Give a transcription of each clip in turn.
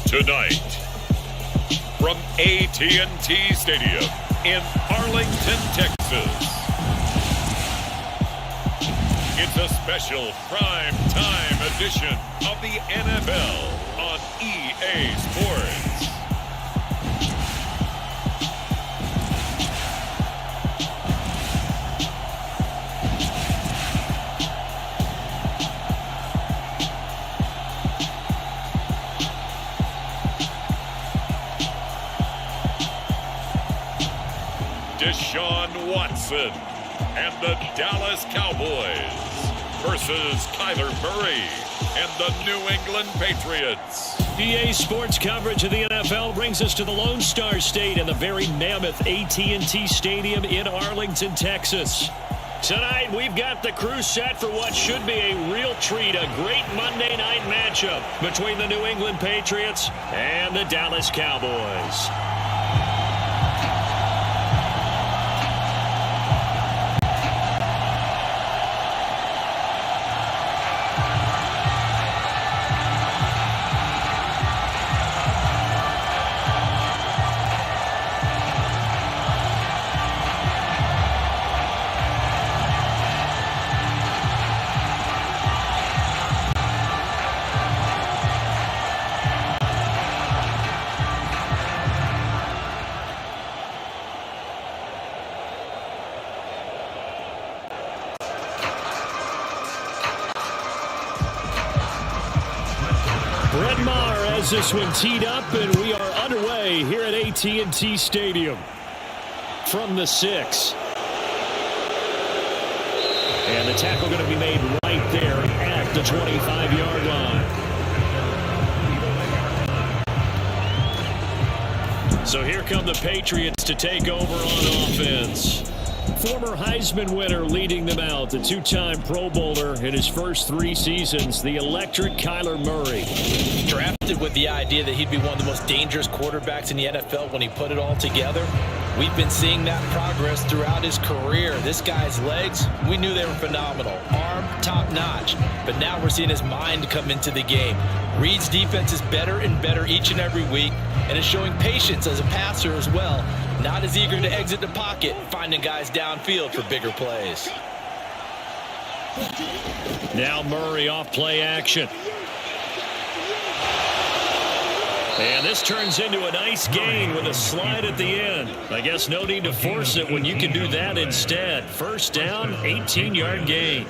Tonight, from AT&T Stadium in Arlington, Texas, it's a special prime time edition of the NFL on EA Sports. Deshaun Watson and the Dallas Cowboys versus Kyler Murray and the New England Patriots. EA Sports coverage of the NFL brings us to the Lone Star State and the very mammoth AT&T Stadium in Arlington, Texas. Tonight, we've got the crew set for what should be a real treat, a great Monday night matchup between the New England Patriots and the Dallas Cowboys. This one teed up, and we are underway here at AT&T Stadium from the 6. And the tackle going to be made right there at the 25-yard line. So here come the Patriots to take over on offense. Former Heisman winner leading them out, the two-time Pro Bowler in his first 3 seasons, the electric Kyler Murray. Drafted with the idea that he'd be one of the most dangerous quarterbacks in the NFL when he put it all together. We've been seeing that progress throughout his career. This guy's legs, we knew they were phenomenal. Arm, top-notch. But now we're seeing his mind come into the game. Reed's defense is better and better each and every week, and is showing patience as a passer as well. Not as eager to exit the pocket, finding guys downfield for bigger plays. Now Murray off play action. And this turns into a nice gain with a slide at the end. I guess no need to force it when you can do that instead. First down, 18-yard gain.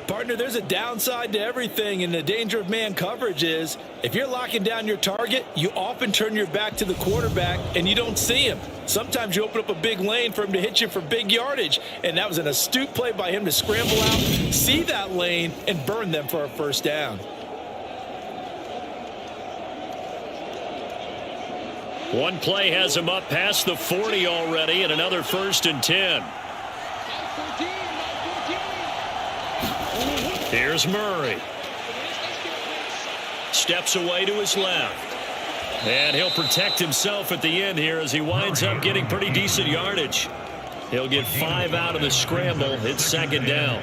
Partner, there's a downside to everything, and the danger of man coverage is if you're locking down your target, you often turn your back to the quarterback and you don't see him. Sometimes you open up a big lane for him to hit you for big yardage, and that was an astute play by him to scramble out, see that lane, and burn them for a first down. One play has him up past the 40 already, and another 1st and 10. Here's Murray. Steps away to his left. And he'll protect himself at the end here as he winds up getting pretty decent yardage. He'll get 5 out of the scramble. It's 2nd down.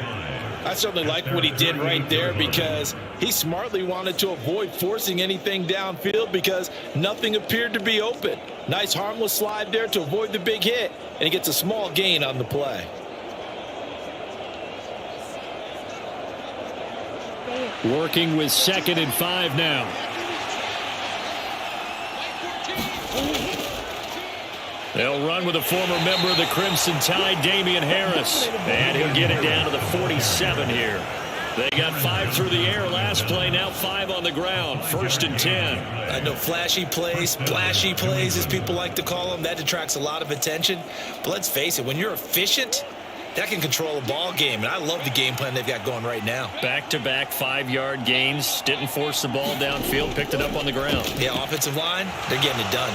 I certainly like what he did right there because he smartly wanted to avoid forcing anything downfield because nothing appeared to be open. Nice harmless slide there to avoid the big hit, and he gets a small gain on the play. Working with 2nd and 5 now. They'll run with a former member of the Crimson Tide, Damian Harris. And he'll get it down to the 47 here. They got 5 through the air last play, now 5 on the ground. 1st and 10. I know flashy plays, splashy plays, as people like to call them. That attracts a lot of attention. But let's face it, when you're efficient, that can control a ball game, and I love the game plan they've got going right now. Back-to-back 5-yard gains. Didn't force the ball downfield, picked it up on the ground. Yeah, offensive line, they're getting it done.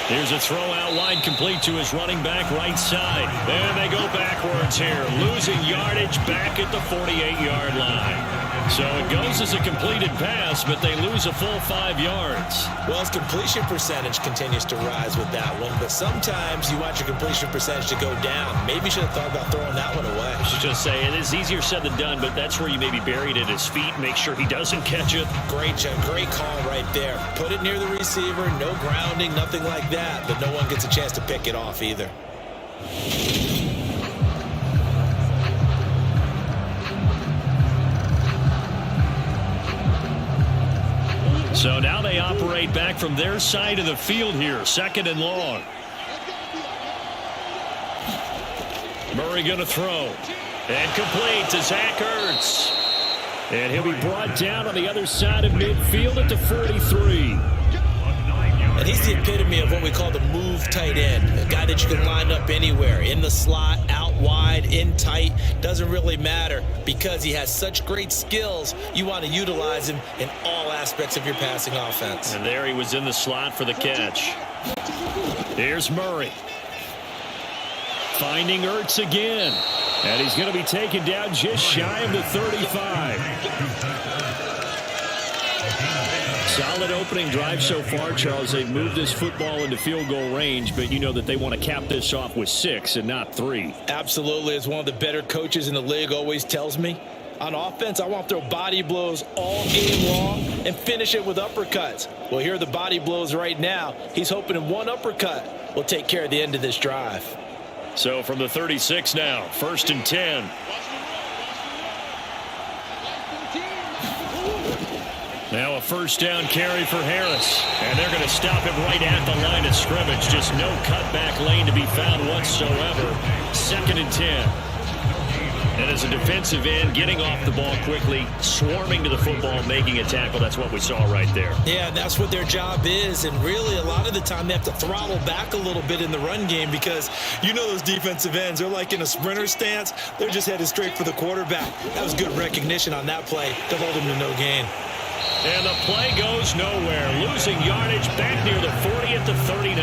Here's a throw out wide complete to his running back right side. And they go backwards here, losing yardage back at the 48-yard line. So it goes as a completed pass, but they lose a full 5 yards. Well, his completion percentage continues to rise with that one, but sometimes you want your completion percentage to go down. Maybe you should have thought about throwing that one away. I should just say, it is easier said than done, but that's where you maybe buried at his feet. Make sure he doesn't catch it. Great call right there. Put it near the receiver, no grounding, nothing like that, but no one gets a chance to pick it off either. So now they operate back from their side of the field here, 2nd and long. Murray going to throw. And complete to Zach Ertz. And he'll be brought down on the other side of midfield at the 43. And he's the epitome of what we call the move tight end. A guy that you can line up anywhere. In the slot, out wide, in tight. Doesn't really matter because he has such great skills. You want to utilize him in all aspects of your passing offense. And there he was in the slot for the catch. Here's Murray. Finding Ertz again. And he's going to be taken down just shy of the 35. Solid opening drive so far, Charles. They've moved this football into field goal range, but you know that they want to cap this off with 6 and not 3. Absolutely. As one of the better coaches in the league always tells me, on offense, I want to throw body blows all game long and finish it with uppercuts. Well, here are the body blows right now. He's hoping in one uppercut will take care of the end of this drive. So from the 36 now, 1st and 10. Now a 1st down carry for Harris. And they're going to stop him right at the line of scrimmage. Just no cutback lane to be found whatsoever. 2nd and 10. And as a defensive end, getting off the ball quickly, swarming to the football, making a tackle. That's what we saw right there. Yeah, that's what their job is. And really, a lot of the time, they have to throttle back a little bit in the run game because you know those defensive ends, they're like in a sprinter stance. They're just headed straight for the quarterback. That was good recognition on that play to hold him to no gain. And the play goes nowhere. Losing yardage back near the 40 at the 39.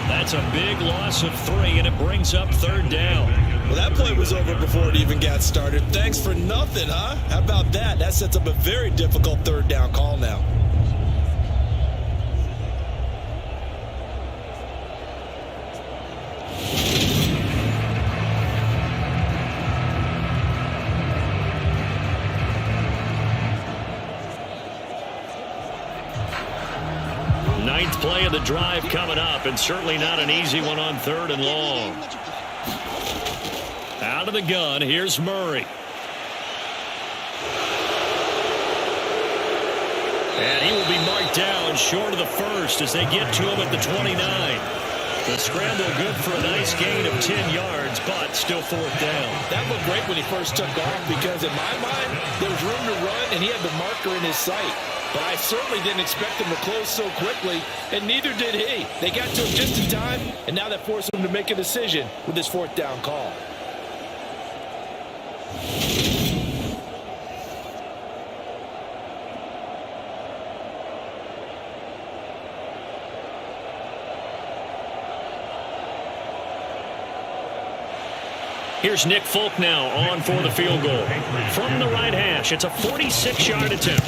That's a big loss of 3, and it brings up 3rd down. Well, that play was over before it even got started. Thanks for nothing, huh? How about that? That sets up a very difficult 3rd down call now. Ninth play of the drive coming up, and certainly not an easy one on 3rd and long. Out of the gun, here's Murray. And he will be marked down short of the 1st as they get to him at the 29. The scramble good for a nice gain of 10 yards, but still 4th down. That looked great when he first took off because in my mind, there was room to run and he had the marker in his sight. But I certainly didn't expect him to close so quickly, and neither did he. They got to him just in time, and now that forced him to make a decision with this 4th down call. Here's Nick Folk now on for the field goal. From the right hash, it's a 46-yard attempt.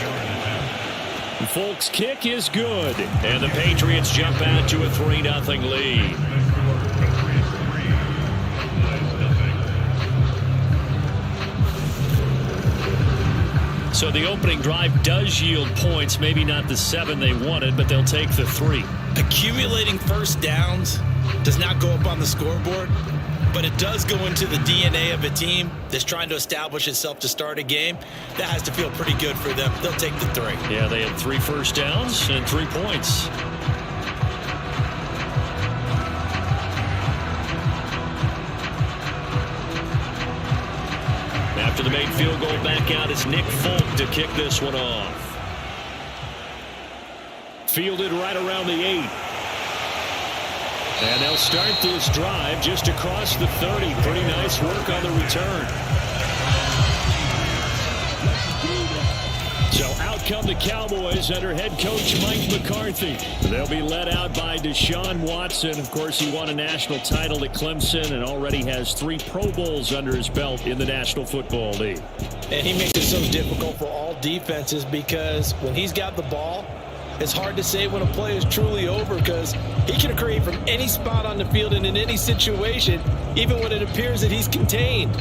Folk's kick is good, and the Patriots jump out to a 3-0 lead. So the opening drive does yield points, maybe not the 7 they wanted, but they'll take the 3. Accumulating 1st downs does not go up on the scoreboard, but it does go into the DNA of a team that's trying to establish itself to start a game. That has to feel pretty good for them. They'll take the 3. Yeah, they had 3 first downs and 3 points. After the made field goal, back out is Nick Folk to kick this one off. Fielded right around the 8. And they'll start this drive just across the 30. Pretty nice work on the return. So out come the Cowboys under head coach Mike McCarthy. They'll be led out by Deshaun Watson. Of course, he won a national title at Clemson and already has 3 Pro Bowls under his belt in the National Football League. And he makes it so difficult for all defenses because when he's got the ball, it's hard to say when a play is truly over because he can create from any spot on the field and in any situation, even when it appears that he's contained.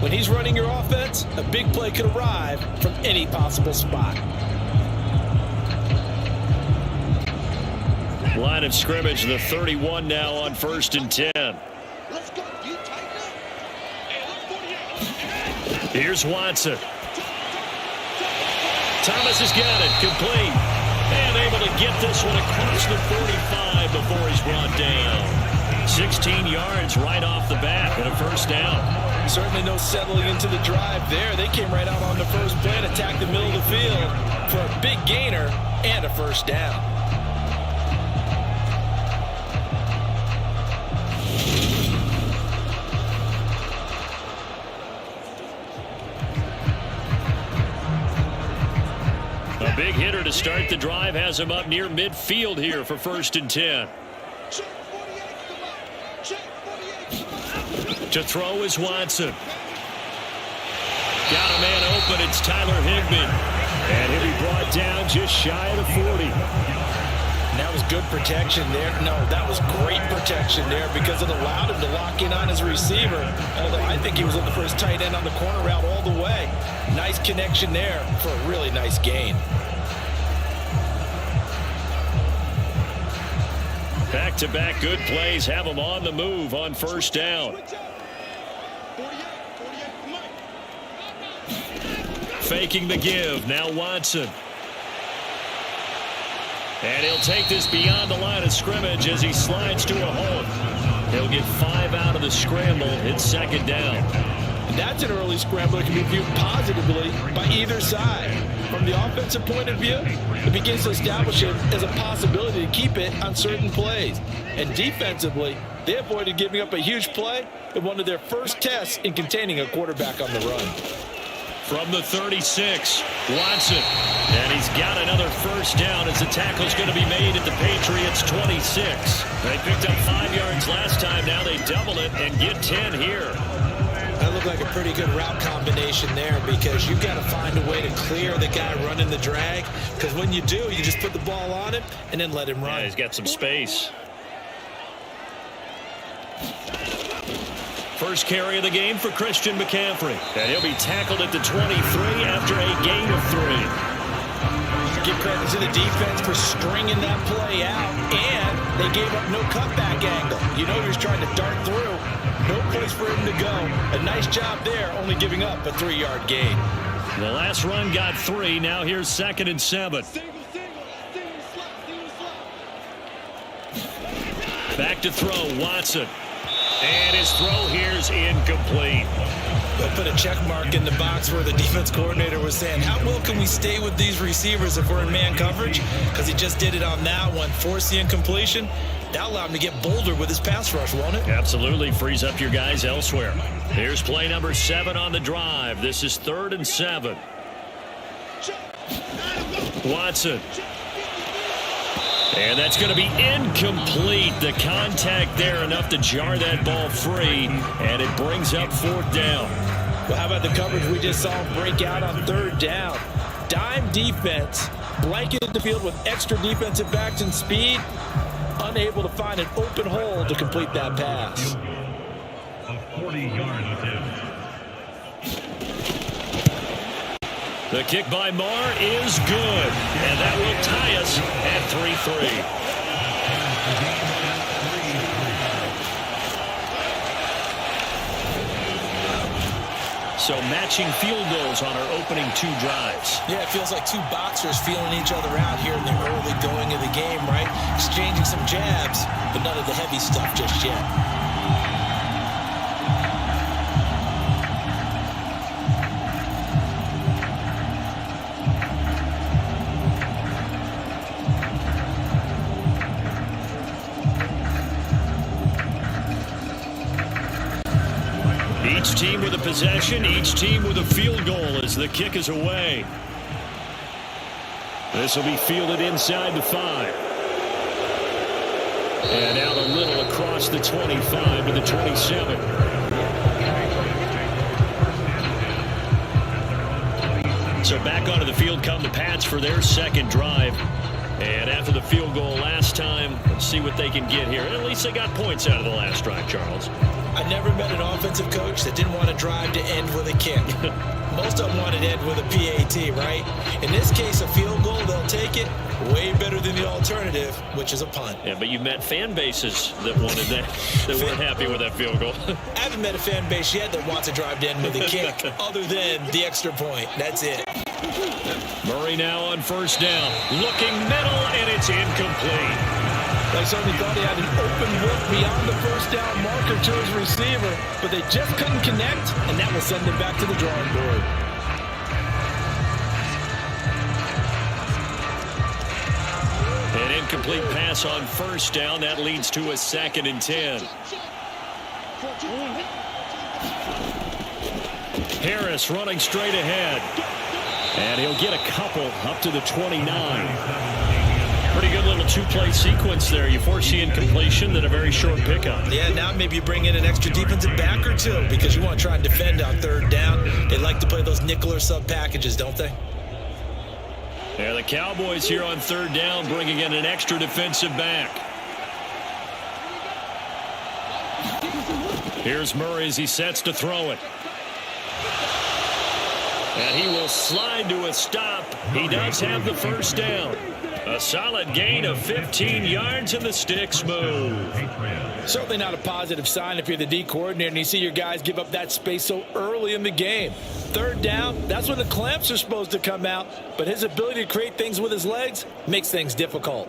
When he's running your offense, a big play could arrive from any possible spot. Line of scrimmage, the 31 now on 1st and 10. Here's Watson. Thomas has got it, complete. And able to get this one across the 45 before he's brought down. 16 yards right off the bat and a first down. Certainly no settling into the drive there. They came right out on the first play and attacked the middle of the field for a big gainer and a first down. A big hitter to start the drive has him up near midfield here for 1st and 10. To throw is Watson. Got a man open. It's Tyler Higbee. And he'll be brought down just shy of the 40. That was good protection there. No, that was great protection there because it allowed him to lock in on his receiver. Although I think he was on the first tight end on the corner route all the way. Nice connection there for a really nice gain. Back-to-back good plays have him on the move on 1st down. Faking the give. Now Watson. And he'll take this beyond the line of scrimmage as he slides to a hole. He'll get 5 out of the scramble. It's 2nd down. And that's an early scramble that can be viewed positively by either side. From the offensive point of view, it begins to establish it as a possibility to keep it on certain plays. And defensively, they avoided giving up a huge play in one of their first tests in containing a quarterback on the run. From the 36, Watson. And he's got another first down as the tackle's going to be made at the Patriots' 26. They picked up 5 yards last time. Now they double it and get 10 here. That looked like a pretty good route combination there because you've got to find a way to clear the guy running the drag. Because when you do, you just put the ball on him and then let him run. Yeah, he's got some space. First carry of the game for Christian McCaffrey. And he'll be tackled at the 23 after a gain of 3. Give credit to the defense for stringing that play out. And they gave up no cutback angle. You know he was trying to dart through. No place for him to go. A nice job there, only giving up a 3-yard gain. The last run got 3. Now here's 2nd and 7. Back to throw, Watson. And his throw here's incomplete. They'll put a check mark in the box where the defense coordinator was saying, how well can we stay with these receivers if we're in man coverage? Because he just did it on that one, forced the incompletion. That'll allow him to get bolder with his pass rush, won't it? Absolutely. Frees up your guys elsewhere. Here's play number 7 on the drive. This is 3rd and 7. Watson. And that's going to be incomplete. The contact there enough to jar that ball free, and it brings up 4th down. Well, how about the coverage we just saw him break out on 3rd down? Dime defense, blanketed the field with extra defensive backs and speed, unable to find an open hole to complete that pass. A 40-yard attempt. The kick by Marr is good, and that will tie us at 3-3. So matching field goals on our opening 2 drives. Yeah, it feels like 2 boxers feeling each other out here in the early going of the game, right? Exchanging some jabs, but none of the heavy stuff just yet. Each team with a possession, each team with a field goal as the kick is away. This will be fielded inside the 5. And out a little across the 25 to the 27. So back onto the field come the Pats for their second drive. And after the field goal last time, let's see what they can get here. And at least they got points out of the last drive, Charles. I never met an offensive coach that didn't want to drive to end with a kick. Most of them wanted to end with a PAT, right? In this case, a field goal, they'll take it. Way better than the alternative, which is a punt. Yeah, but you've met fan bases that wanted that, that weren't happy with that field goal. I haven't met a fan base yet that wants to drive to end with a kick, other than the extra point. That's it. Murray now on first down. Looking middle, and it's incomplete. They certainly thought he had an open look beyond the first down marker to his receiver, but they just couldn't connect, and that will send them back to the drawing board. An incomplete pass on first down. That leads to a 2nd and 10. Harris running straight ahead. And he'll get a couple up to the 29. Pretty good little two-play sequence there. You force the incompletion, then a very short pickup. Yeah, now maybe you bring in an extra defensive back or two because you want to try and defend on third down. They like to play those nickel or sub packages, don't they? Yeah, the Cowboys here on third down bringing in an extra defensive back. Here's Murray as he sets to throw it. And he will slide to a stop. He does have the first down. A solid gain of 15 yards and the sticks move. Certainly not a positive sign if you're the D coordinator and you see your guys give up that space so early in the game. Third down, that's when the clamps are supposed to come out, but his ability to create things with his legs makes things difficult.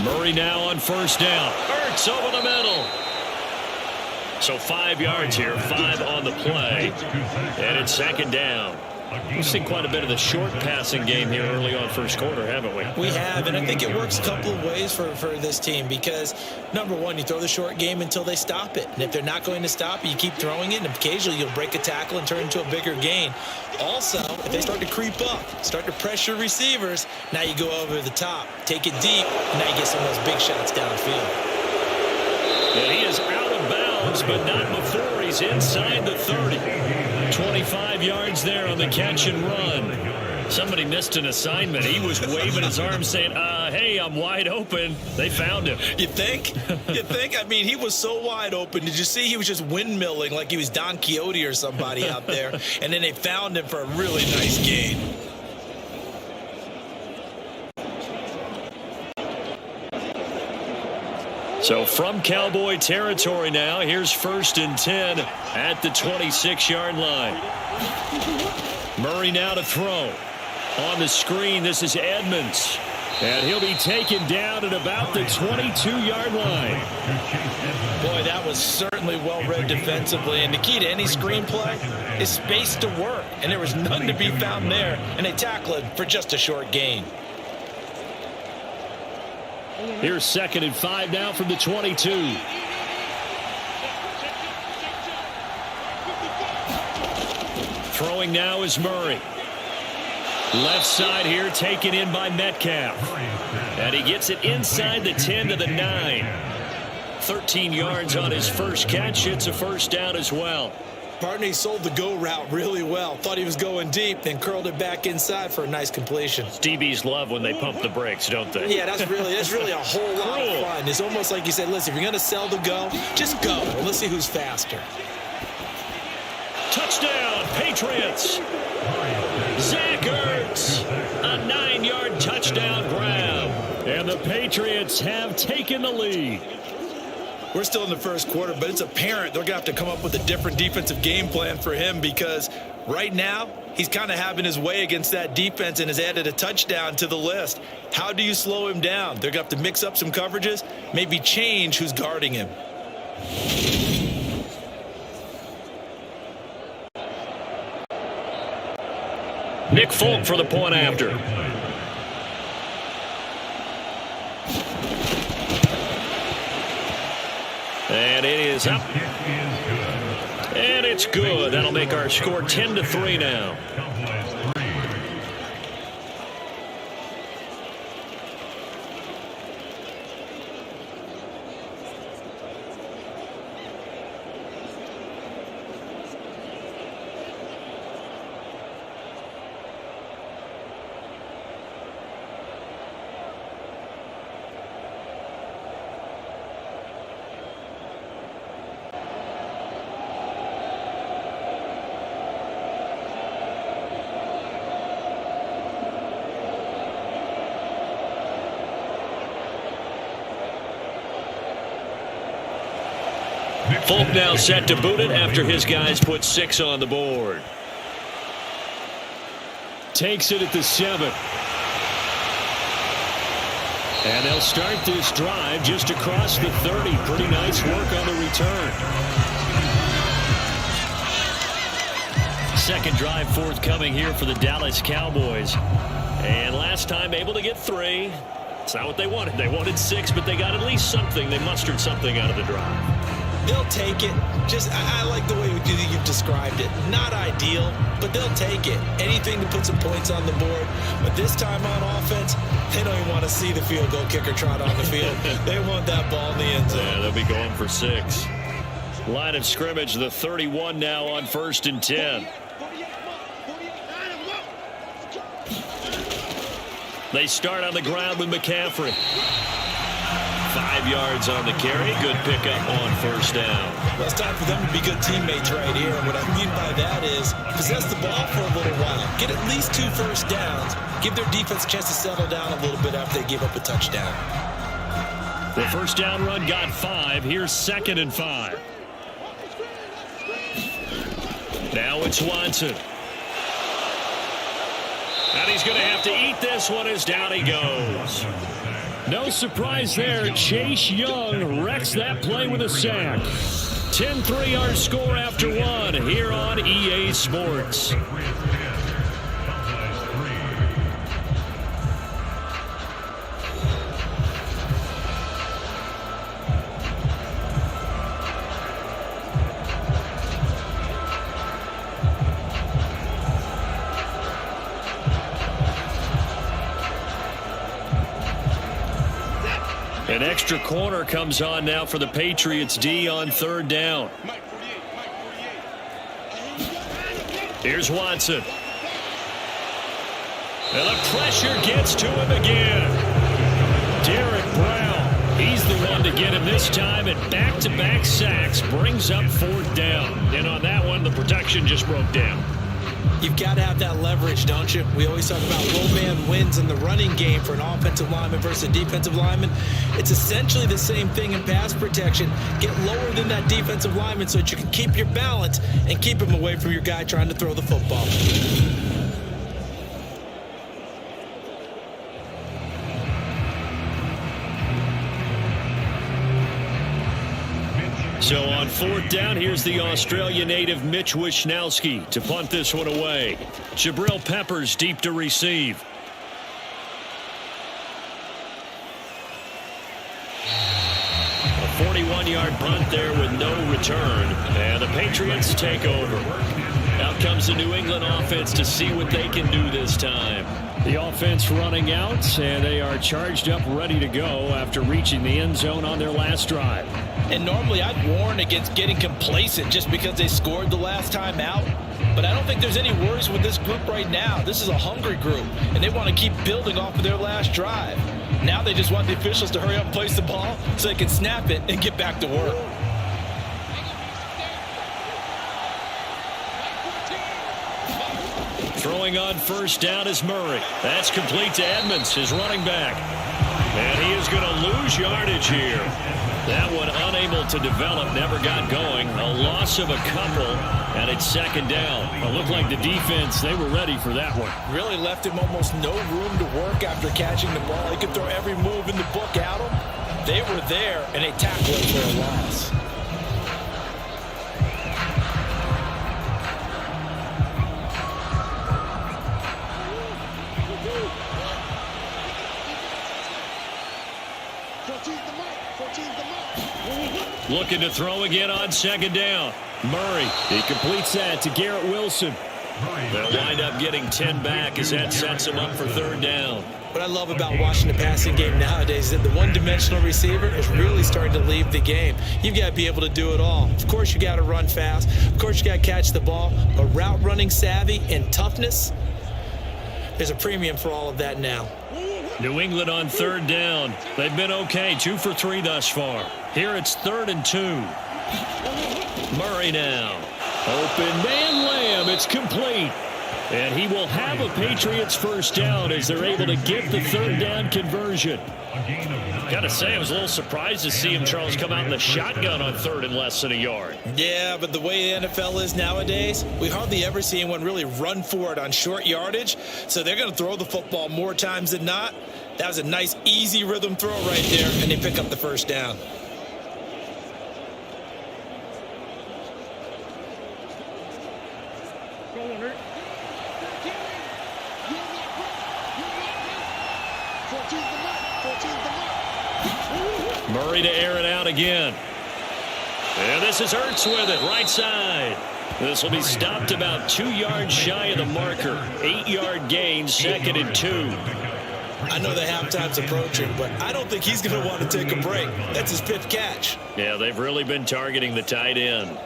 Murray now on first down. Ertz over the middle. So 5 yards here, 5 on the play. And it's second down. We've seen quite a bit of the short passing game here early on first quarter, haven't we? We have, and I think it works a couple of ways for this team because, number one, you throw the short game until they stop it. And if they're not going to stop it, you keep throwing it, and occasionally you'll break a tackle and turn it into a bigger gain. Also, if they start to creep up, start to pressure receivers, now you go over the top, take it deep, and now you get some of those big shots downfield. And he is out of bounds, but not before he's inside the 30. 25 yards there on the catch and run. Somebody missed an assignment. He was waving his arms saying, hey, I'm wide open. They found him. You think? You think? I mean, he was so wide open. Did you see he was just windmilling like he was Don Quixote or somebody out there? And then they found him for a really nice gain. So from Cowboy territory now, here's 1st and 10 at the 26-yard line. Murray now to throw. On the screen, this is Edmonds. And he'll be taken down at about the 22-yard line. Boy, that was certainly well-read defensively. And the key to any screenplay is space to work. And there was none to be found there. And they tackle it for just a short gain. Here's 2nd and 5 now from the 22. Throwing now is Murray. Left side here taken in by Metcalf. And he gets it inside the 10 to the 9. 13 yards on his first catch. It's a first down as well. Partner, he sold the go route really well. Thought he was going deep, then curled it back inside for a nice completion. DBs love when they pump the brakes, don't they? Yeah, that's really a whole lot of fun. It's almost like you said, listen, if you're going to sell the go, just go. Let's see who's faster. Touchdown, Patriots. Zach Ertz, a 9-yard touchdown grab. And the Patriots have taken the lead. We're still in the first quarter, but it's apparent they're going to have to come up with a different defensive game plan for him because right now he's kind of having his way against that defense and has added a touchdown to the list. How do you slow him down? They're going to have to mix up some coverages, maybe change who's guarding him. Nick Folk for the point after. is up. Kick is good. And it's good. That'll make our score 10-3 now. Cowboys 3. Folk now set to boot it after his guys put 6 on the board. Takes it at the 7. And they'll start this drive just across the 30. Pretty nice work on the return. Second drive forthcoming here for the Dallas Cowboys. And last time able to get 3. It's not what they wanted. They wanted 6, but they got at least something. They mustered something out of the drive. They'll take it. I like the way you've described it. Not ideal, but they'll take it. Anything to put some points on the board. But this time on offense, they don't even want to see the field goal kicker trot on the field. They want that ball in the end zone. Yeah, they'll be going for 6. Line of scrimmage, the 31 now on 1st and 10. They start on the ground with McCaffrey. 5 yards on the carry. Good pickup on 1st down. Well, it's time for them to be good teammates right here. And what I mean by that is possess the ball for a little while. Get at least 2 first downs. Give their defense a chance to settle down a little bit after they give up a touchdown. The 1st down run got 5. Here's 2nd and 5. Now it's Watson. And he's going to have to eat this one as down he goes. No surprise there. Chase Young wrecks that play with a sack. 10-3 our score after 1 here on EA Sports. An extra corner comes on now for the Patriots D on 3rd down. Here's Watson. And the pressure gets to him again. Derek Brown, he's the one to get him this time, and back-to-back sacks brings up 4th down. And on that one, the protection just broke down. You've got to have that leverage, don't you? We always talk about low man wins in the running game for an offensive lineman versus a defensive lineman. It's essentially the same thing in pass protection. Get lower than that defensive lineman so that you can keep your balance and keep him away from your guy trying to throw the football. So on 4th down, here's the Australia native Mitch Wishnowsky to punt this one away. Jabril Peppers deep to receive. A 41-yard punt there with no return. And the Patriots take over. Out comes the New England offense to see what they can do this time. The offense running out, and they are charged up, ready to go after reaching the end zone on their last drive. And normally I'd warn against getting complacent just because they scored the last time out. But I don't think there's any worries with this group right now. This is a hungry group, and they want to keep building off of their last drive. Now they just want the officials to hurry up and place the ball so they can snap it and get back to work. Throwing on 1st down is Murray. That's complete to Edmonds, his running back. And he is going to lose yardage here. That one unable to develop, never got going. A loss of a couple, and it's 2nd down. It looked like the defense, they were ready for that one. Really left him almost no room to work after catching the ball. He could throw every move in the book at him. They were there, and they tackled him for a loss. Looking to throw again on second down. Murray, he completes that to Garrett Wilson. They'll wind up getting 10 back as that sets him up for third down. What I love about watching the passing game nowadays is that the one-dimensional receiver is really starting to leave the game. You've got to be able to do it all. Of course, you got to run fast. Of course, you got to catch the ball. But route running savvy and toughness, there's a premium for all of that now. New England on third down. They've been okay, 2 for 3 thus far. Here it's 3rd and 2. Murray now. Open man Lamb. It's complete. And he will have a Patriots first down as they're able to get the third down conversion. Got to say, I was a little surprised to see him, Charles, come out in the shotgun on 3rd and less than a yard. Yeah, but the way the NFL is nowadays, we hardly ever see anyone really run for it on short yardage. So they're going to throw the football more times than not. That was a nice, easy rhythm throw right there, and they pick up the first down. Murray to air it out again. And this is Ertz with it, right side. This will be stopped about 2 yards shy of the marker. 8-yard gain, 2nd and 2. I know the halftime's approaching, but I don't think he's going to want to take a break. That's his 5th catch. Yeah, they've really been targeting the tight end.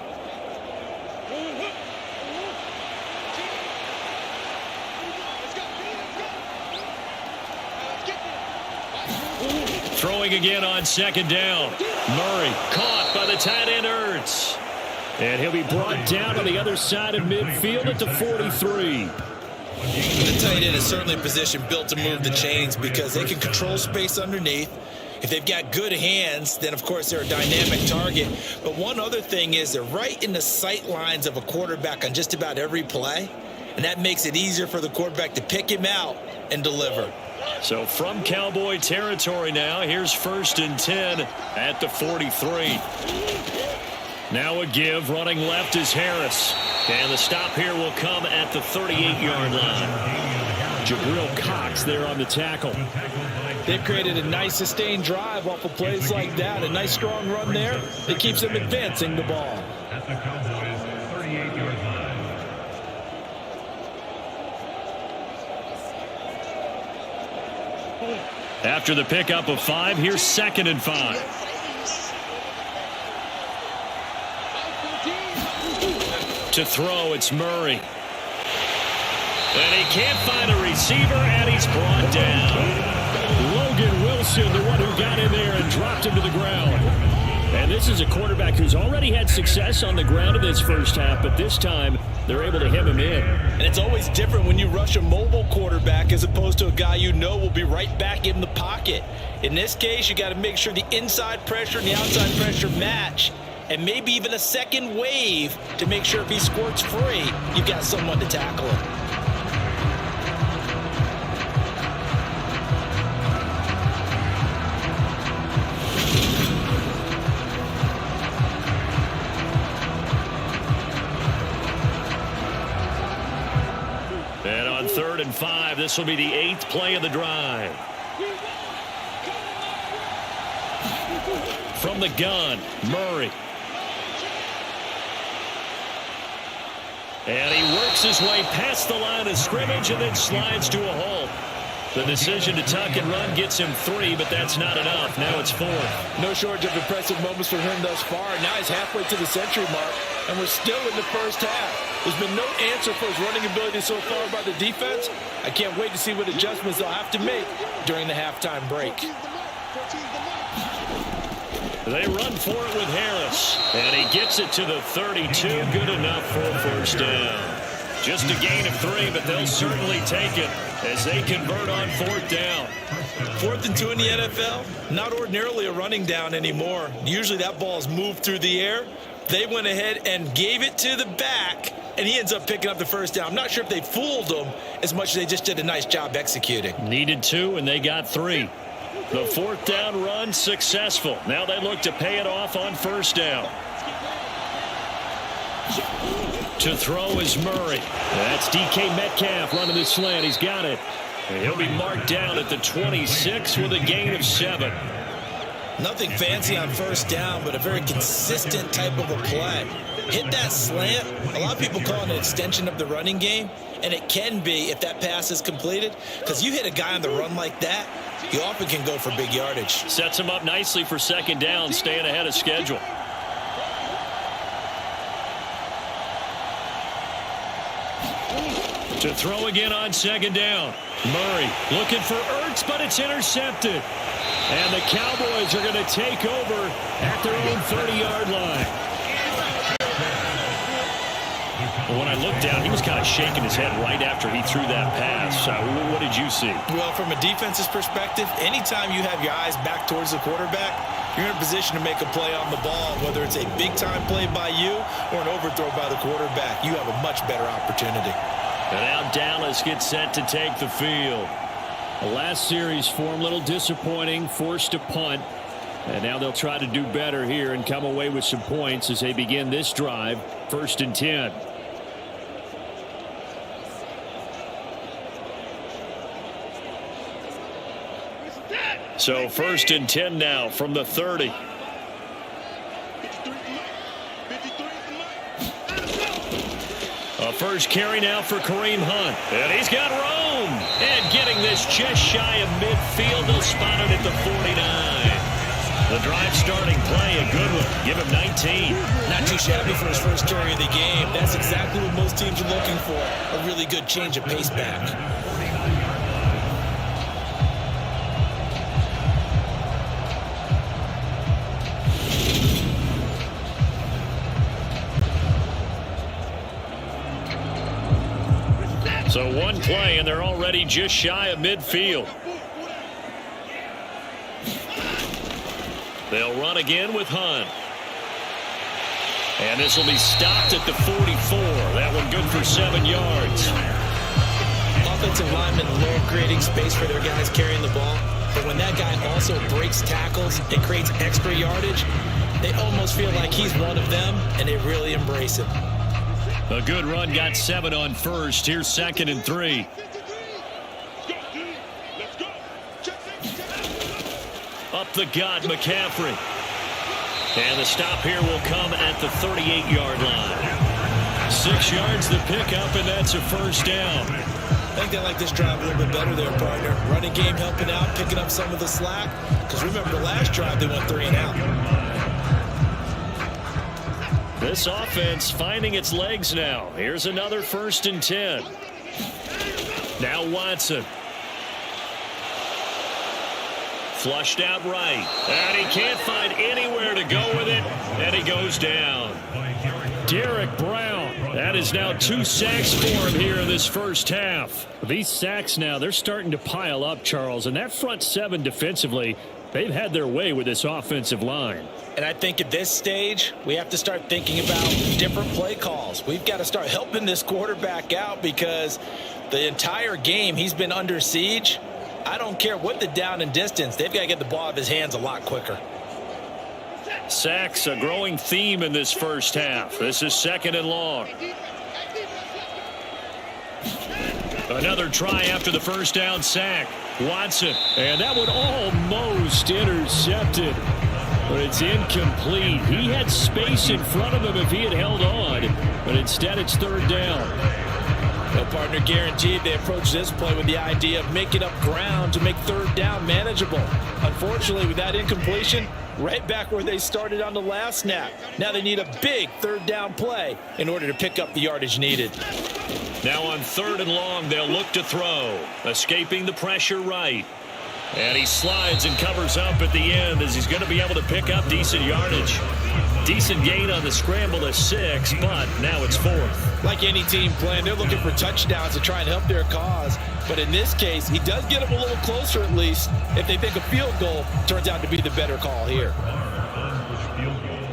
Throwing again on 2nd down. Murray caught by the tight end Ertz. And he'll be brought down on the other side of midfield at the 43. The tight end is certainly a position built to move the chains because they can control space underneath. If they've got good hands, then, of course, they're a dynamic target. But one other thing is they're right in the sight lines of a quarterback on just about every play. And that makes it easier for the quarterback to pick him out and deliver. So from Cowboy territory now, here's 1st and 10 at the 43. Now a give, running left is Harris. And the stop here will come at the 38-yard line. Jabril Cox there on the tackle. They've created a nice sustained drive off of plays like that. A nice strong run there that keeps them advancing the ball. At the Cowboys 38-yard line. After the pickup of 5, here's 2nd and 5. To throw, it's Murray. And he can't find a receiver, and he's brought down. Logan Wilson, the one who got in there and dropped him to the ground. And this is a quarterback who's already had success on the ground in this first half, but this time they're able to hem him in. And it's always different when you rush a mobile quarterback as opposed to a guy you know will be right back in the pocket. In this case, you got to make sure the inside pressure and the outside pressure match, and maybe even a second wave to make sure if he squirts free, you've got someone to tackle him. And on 3rd and 5, this will be the 8th play of the drive. From the gun, Murray. And he works his way past the line of scrimmage and then slides to a halt. The decision to tuck and run gets him 3, but that's not enough. Now it's 4. No shortage of impressive moments for him thus far. Now he's halfway to the century mark, and we're still in the first half. There's been no answer for his running ability so far by the defense. I can't wait to see what adjustments they'll have to make during the halftime break. They run for it with Harris, and he gets it to the 32. Good enough for a first down. Just a gain of 3, but they'll certainly take it as they convert on 4th down. 4th and 2 in the NFL, not ordinarily a running down anymore. Usually that ball is moved through the air. They went ahead and gave it to the back, and he ends up picking up the first down. I'm not sure if they fooled him as much as they just did a nice job executing. Needed 2, and they got 3. The 4th down run successful. Now they look to pay it off on 1st down. To throw is Murray. That's DK Metcalf running the slant. He's got it. And he'll be marked down at the 26 with a gain of 7. Nothing fancy on first down, but a very consistent type of a play. Hit that slant. A lot of people call it an extension of the running game, and it can be if that pass is completed, because you hit a guy on the run like that, you often can go for big yardage. Sets him up nicely for second down, staying ahead of schedule. To throw again on second down. Murray looking for Ertz, but it's intercepted. And the Cowboys are going to take over at their own 30-yard line. Well, when I looked down, he was kind of shaking his head right after he threw that pass. What did you see? Well, from a defense's perspective, anytime you have your eyes back towards the quarterback, you're in a position to make a play on the ball, whether it's a big-time play by you or an overthrow by the quarterback. You have a much better opportunity. And now Dallas gets set to take the field. The last series for him, a little disappointing, forced to punt. And now they'll try to do better here and come away with some points as they begin this drive, 1st and 10. So 1st and 10 now from the 30. A first carry now for Kareem Hunt. And he's got room. And getting this just shy of midfield. They'll spot it at the 49. The drive starting play, a good one. Give him 19. Not too shabby for his first carry of the game. That's exactly what most teams are looking for. A really good change of pace back. So one play, and they're already just shy of midfield. They'll run again with Hunt. And this will be stopped at the 44. That one good for 7 yards. Offensive linemen love creating space for their guys carrying the ball. But when that guy also breaks tackles and creates extra yardage, they almost feel like he's one of them, and they really embrace him. A good run, got 7 on first. Here's 2nd and 3. Up the gut, McCaffrey. And the stop here will come at the 38-yard line. 6 yards the pickup, and that's a first down. I think they like this drive a little bit better there, partner. Running game helping out, picking up some of the slack. Because remember, the last drive they went 3 and out. This offense finding its legs now. Here's another 1st and 10. Now Watson. Flushed out right. And he can't find anywhere to go with it. And he goes down. Derek Brown. That is now 2 sacks for him here in this first half. These sacks now, they're starting to pile up, Charles. And that front 7 defensively, they've had their way with this offensive line. And I think at this stage, we have to start thinking about different play calls. We've got to start helping this quarterback out because the entire game he's been under siege. I don't care what the down and distance. They've got to get the ball out of his hands a lot quicker. Sacks, a growing theme in this first half. This is 2nd and long. Another try after the first down sack. Watson. And that one almost intercepted. But it's incomplete. He had space in front of him if he had held on. But instead it's 3rd down. Well, partner, guaranteed they approach this play with the idea of making up ground to make 3rd down manageable. Unfortunately, with that incompletion, right back where they started on the last snap. Now they need a big 3rd down play in order to pick up the yardage needed. Now on 3rd and long, they'll look to throw. Escaping the pressure right. And he slides and covers up at the end as he's going to be able to pick up decent yardage. Decent gain on the scramble of 6, but now it's 4th. Like any team playing, they're looking for touchdowns to try and help their cause. But in this case, he does get them a little closer at least if they think a field goal turns out to be the better call here. Field goal.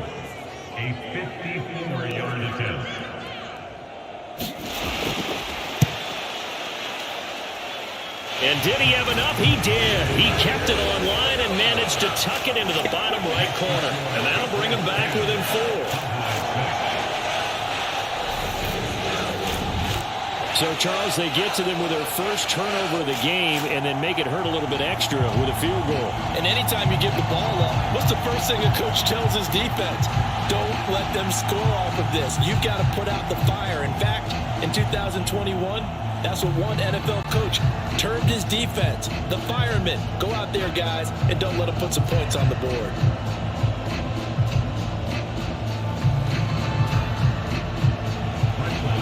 A 54-yard attempt. And did he have enough? He did. He kept it on line and managed to tuck it into the bottom right corner. And that'll bring him back within 4. So, Charles, they get to them with their first turnover of the game and then make it hurt a little bit extra with a field goal. And anytime you give the ball up, what's the first thing a coach tells his defense? Don't let them score off of this. You've got to put out the fire. In fact, in 2021, that's what one NFL coach termed his defense. The firemen. Go out there, guys, and don't let them put some points on the board.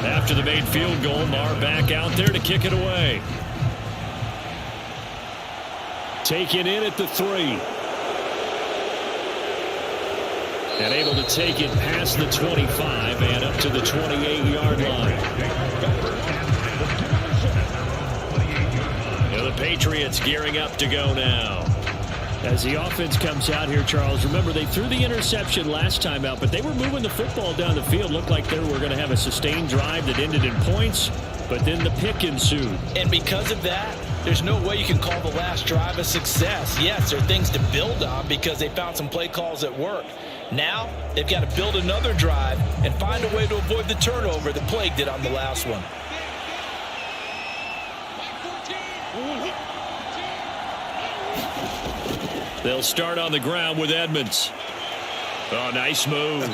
After the made field goal, Marr back out there to kick it away. Taken in at the 3. And able to take it past the 25 and up to the 28-yard line. Now the Patriots gearing up to go now. As the offense comes out here, Charles, remember they threw the interception last time out, but they were moving the football down the field. Looked like they were going to have a sustained drive that ended in points, but then the pick ensued. And because of that, there's no way you can call the last drive a success. Yes, there are things to build on because they found some play calls that work. Now, they've got to build another drive and find a way to avoid the turnover that plagued it on the last one. They'll start on the ground with Edmonds. Oh, nice move.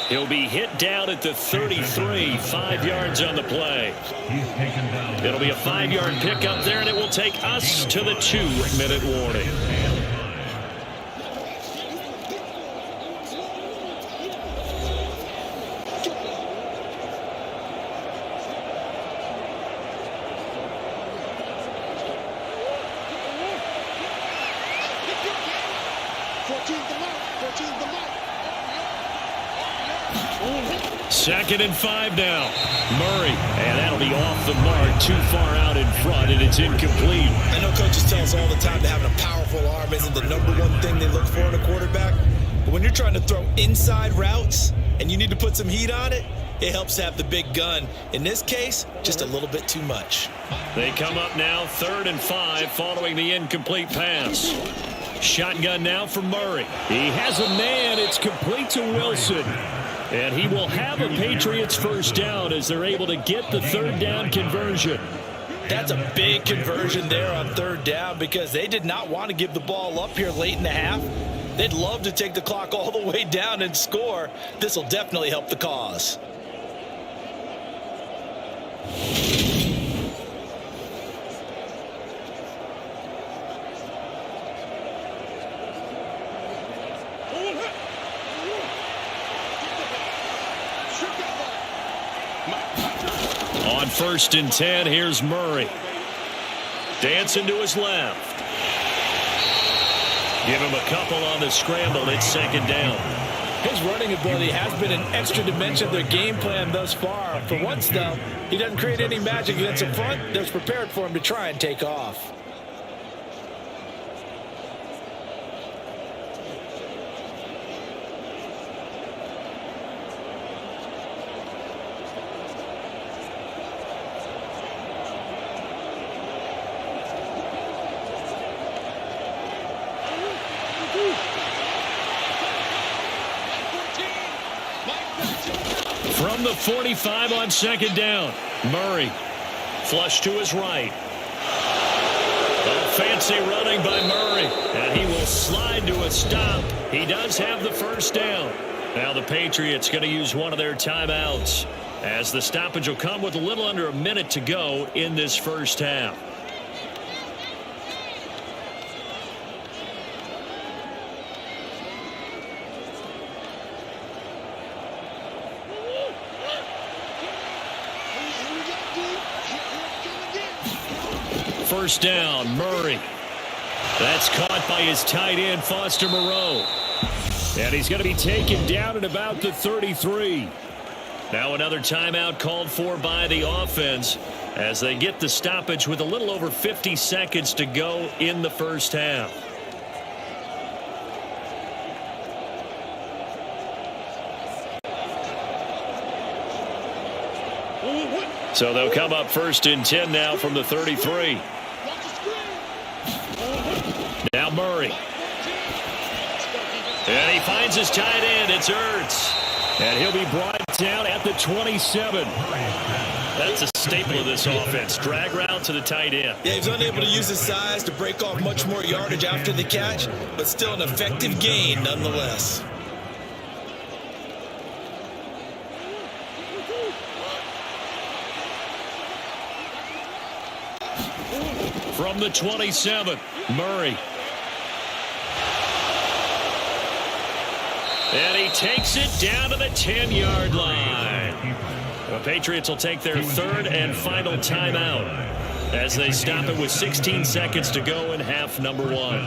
He'll be hit down at the 33, 5 yards on the play. It'll be a 5-yard pickup there, and it will take us to the 2-minute warning. Second and 5 now. Murray, and that'll be off the mark, too far out in front, and it's incomplete. I know coaches tell us all the time that having a powerful arm isn't the number one thing they look for in a quarterback. But when you're trying to throw inside routes and you need to put some heat on it, it helps to have the big gun. In this case, just a little bit too much. They come up now, 3rd and 5, following the incomplete pass. Shotgun now for Murray. He has a man. It's complete to Wilson. And he will have a Patriots first down as they're able to get the 3rd down conversion. That's a big conversion there on 3rd down because they did not want to give the ball up here late in the half. They'd love to take the clock all the way down and score. This will definitely help the cause. On 1st and 10, here's Murray. Dancing to his left. Give him a couple on the scramble. It's 2nd down. His running ability has been an extra dimension of their game plan thus far. For once, though, he doesn't create any magic against the front that's prepared for him to try and take off. From the 45 on 2nd down, Murray flush to his right. Oh, fancy running by Murray, and he will slide to a stop. He does have the first down. Now the Patriots going to use one of their timeouts as the stoppage will come with a little under a minute to go in this first half. First down, Murray. That's caught by his tight end, Foster Moreau. And he's going to be taken down at about the 33. Now another timeout called for by the offense as they get the stoppage with a little over 50 seconds to go in the first half. So they'll come up 1st and 10 now from the 33. Now Murray. And he finds his tight end. It's Ertz. And he'll be brought down at the 27. That's a staple of this offense. Drag route to the tight end. Yeah, he's unable to use his size to break off much more yardage after the catch, but still an effective gain nonetheless. From the 27, Murray. And he takes it down to the 10-yard line. The Patriots will take their third and final timeout as they stop it with 16 seconds to go in half number one.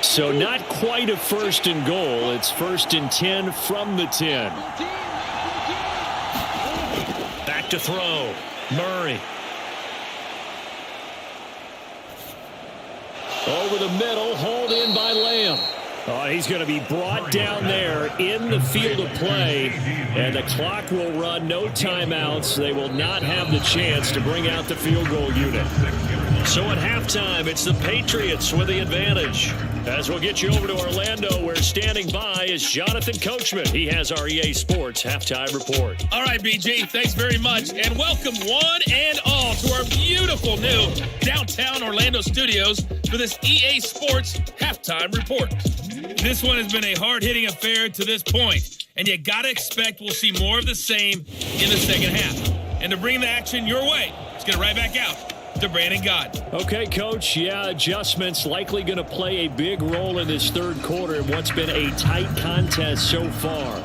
So not quite a first and goal. It's first and 10 from the 10. Back to throw. Murray. Over the middle, hauled in by Lamb. Oh, he's going to be brought down there in the field of play, and the clock will run. No timeouts. They will not have the chance to bring out the field goal unit. So at halftime, it's the Patriots with the advantage. As we'll get you over to Orlando, where standing by is Jonathan Coachman. He has our EA Sports Halftime Report. All right, BG, thanks very much. And welcome one and all to our beautiful new downtown Orlando studios for this EA Sports Halftime Report. This one has been a hard-hitting affair to this point, and you got to expect we'll see more of the same in the second half. And to bring the action your way, let's get it right back out to Brandon God. Okay, Coach. Yeah, adjustments likely going to play a big role in this third quarter in what's been a tight contest so far.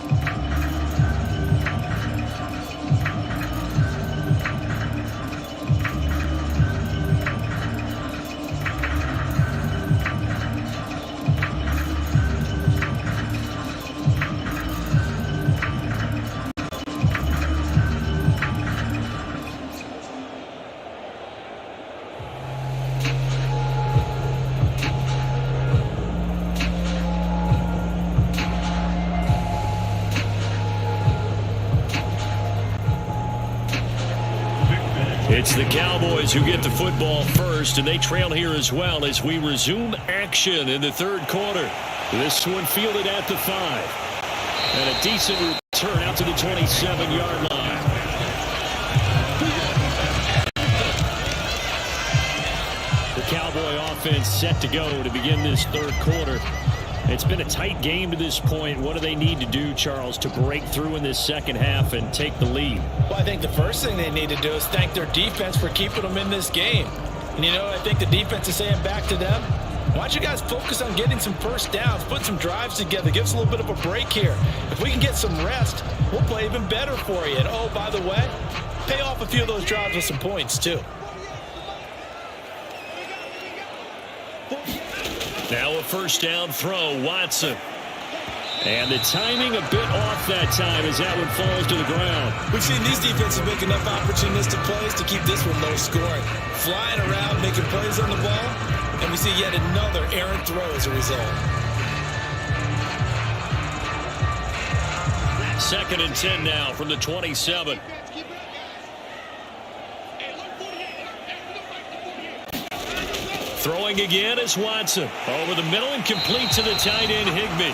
It's the Cowboys who get the football first, and they trail here as well as we resume action in the third quarter. This one fielded at the 5. And a decent return out to the 27-yard line. The Cowboy offense set to go to begin this third quarter. It's been a tight game to this point. What do they need to do, Charles, to break through in this second half and take the lead? Well, I think the first thing they need to do is thank their defense for keeping them in this game. And, I think the defense is saying back to them, why don't you guys focus on getting some first downs, put some drives together, give us a little bit of a break here. If we can get some rest, we'll play even better for you. And, oh, by the way, pay off a few of those drives with some points, too. Now a first down throw, Watson. And the timing a bit off that time as that one falls to the ground. We've seen these defenses make enough opportunistic plays to keep this one low scoring. Flying around, making plays on the ball, and we see yet another errant throw as a result. Second and 10 now from the 27. Throwing again is Watson. Over the middle and complete to the tight end, Higbee.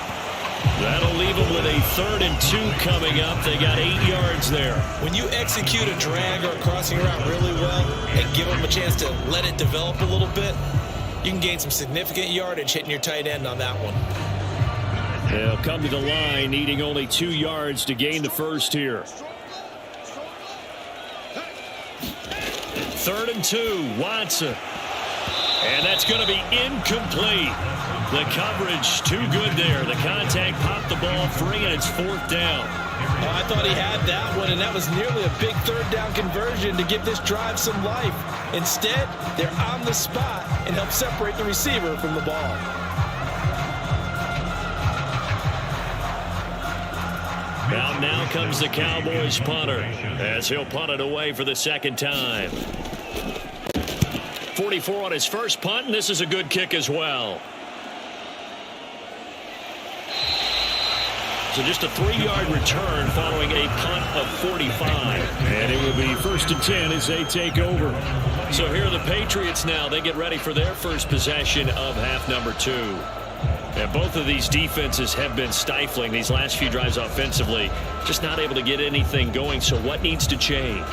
That'll leave them with a 3rd and 2 coming up. They got 8 yards there. When you execute a drag or a crossing route really well and give them a chance to let it develop a little bit, you can gain some significant yardage hitting your tight end on that one. They'll come to the line, needing only 2 yards to gain the first here. 3rd and 2, Watson. And that's going to be incomplete. The coverage too good there. The contact popped the ball free, and it's 4th down. Oh, I thought he had that one, and that was nearly a big 3rd down conversion to give this drive some life. Instead, they're on the spot and help separate the receiver from the ball. Now comes the Cowboys punter as he'll punt it away for the second time. 44 on his first punt, and this is a good kick as well. So just a 3-yard return following a punt of 45. And it will be 1st and 10 as they take over. So here are the Patriots now. They get ready for their first possession of half number 2. And both of these defenses have been stifling these last few drives offensively. Just not able to get anything going. So what needs to change?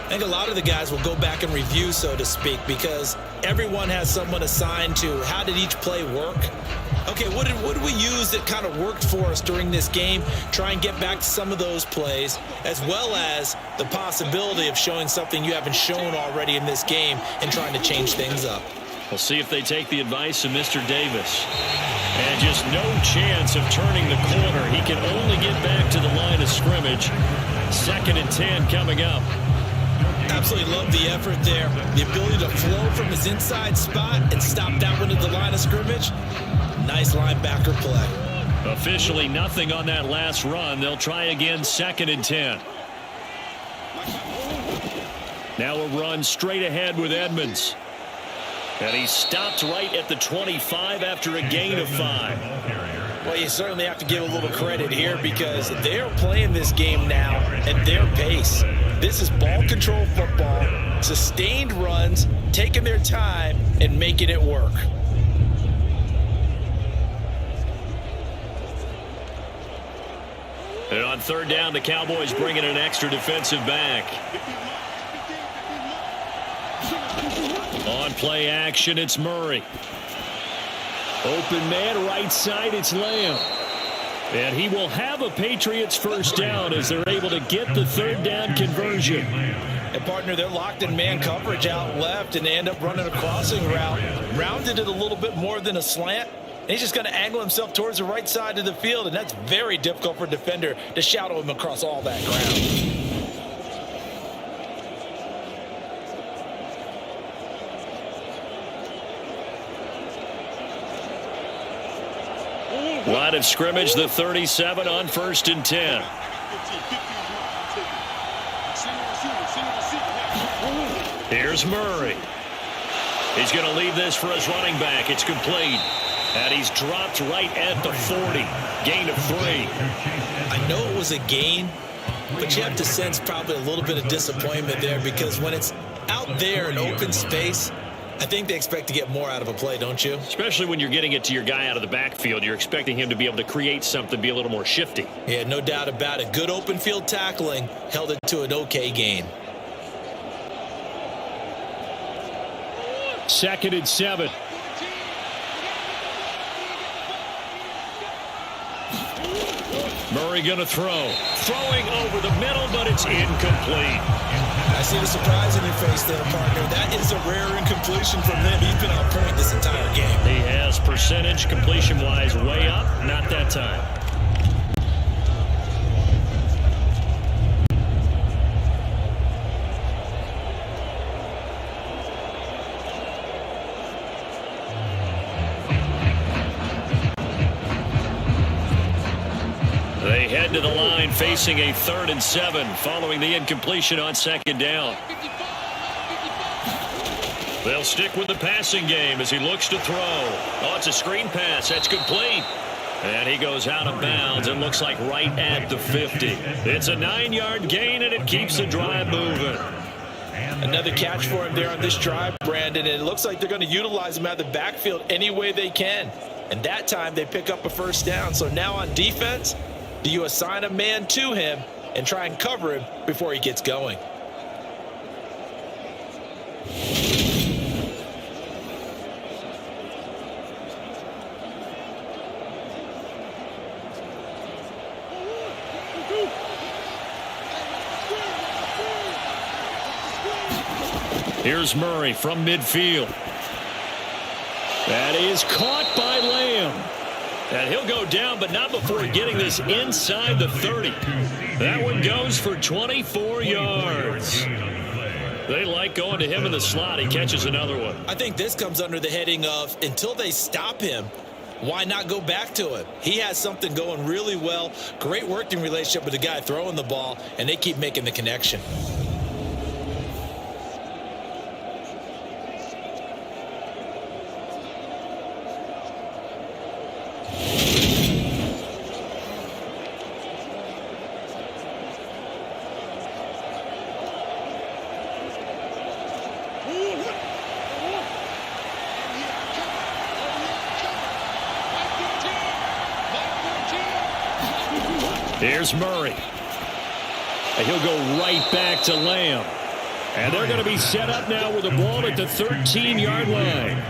I think a lot of the guys will go back and review, so to speak, because everyone has someone assigned to how did each play work. Okay, what did we use that kind of worked for us during this game? Try and get back to some of those plays, as well as the possibility of showing something you haven't shown already in this game and trying to change things up. We'll see if they take the advice of Mr. Davis. And just no chance of turning the corner. He can only get back to the line of scrimmage. 2nd and 10 coming up. Absolutely love the effort there. The ability to flow from his inside spot and stop that one at the line of scrimmage. Nice linebacker play. Officially nothing on that last run. They'll try again 2nd and 10. Now a run straight ahead with Edmonds. And he stopped right at the 25 after a gain of 5. Well, you certainly have to give a little credit here because they're playing this game now at their pace. This is ball control football, sustained runs, taking their time and making it work. And on 3rd down, the Cowboys bring in an extra defensive back. On play action, it's Murray. Open man, right side, it's Lamb. And he will have a Patriots first down as they're able to get the 3rd down conversion. And partner, they're locked in man coverage out left, and they end up running a crossing route. Rounded it a little bit more than a slant. And he's just going to angle himself towards the right side of the field, and that's very difficult for a defender to shadow him across all that ground. Line of scrimmage, the 37 on 1st and 10. Here's Murray. He's going to leave this for his running back. It's complete. And he's dropped right at the 40. Gain of 3. I know it was a gain, but you have to sense probably a little bit of disappointment there because when it's out there in open space, I think they expect to get more out of a play, don't you? Especially when you're getting it to your guy out of the backfield. You're expecting him to be able to create something, be a little more shifty. Yeah, no doubt about it. Good open field tackling held it to an okay gain. 2nd and 7. Murray going to throw. Throwing over the middle, but it's incomplete. I see the surprise in your face there, partner. That is a rare incompletion from them. He's been on point this entire game. He has percentage completion-wise way up. Not that time. They head to the line facing a 3rd and 7 following the incompletion on 2nd down. They'll stick with the passing game as he looks to throw. Oh, it's a screen pass. That's complete. And he goes out of bounds and looks like right at the 50. It's a 9-yard gain, and it keeps the drive moving. Another catch for him there on this drive, Brandon. And it looks like they're going to utilize him out of the backfield any way they can. And that time they pick up a first down. So now on defense, do you assign a man to him and try and cover him before he gets going? Here's Murray from midfield. That is caught by Lamb. And he'll go down, but not before getting this inside the 30. That one goes for 24 yards. They like going to him in the slot. He catches another one. I think this comes under the heading of until they stop him, why not go back to it? He has something going really well. Great working relationship with the guy throwing the ball, and they keep making the connection. Here's Murray. And he'll go right back to Lamb. And they're going to be set up now with the ball at the 13-yard line.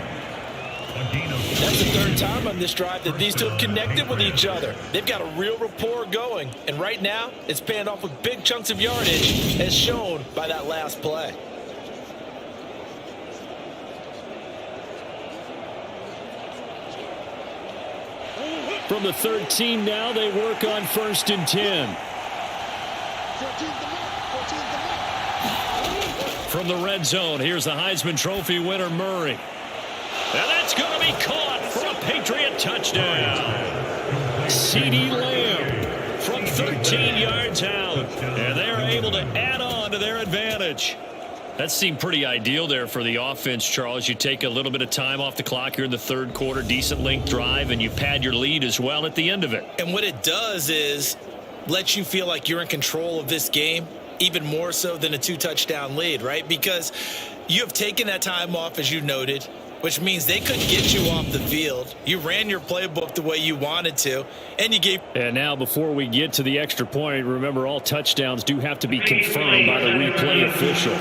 That's the third time on this drive that these two have connected with each other. They've got a real rapport going. And right now, it's paying off with big chunks of yardage, as shown by that last play. From the 13 now, they work on 1st and 10. From the red zone, here's the Heisman Trophy winner, Murray. And that's going to be caught for a Patriot touchdown. CeeDee Lamb from 13 yards out. And they're able to add on to their advantage. That seemed pretty ideal there for the offense, Charles. You take a little bit of time off the clock here in the third quarter, decent length drive, and you pad your lead as well at the end of it. And what it does is let you feel like you're in control of this game, even more so than a 2-touchdown lead, right? Because you have taken that time off, as you noted, which means they couldn't get you off the field. You ran your playbook the way you wanted to, and you gave. And now before we get to the extra point, remember all touchdowns do have to be confirmed by the replay official.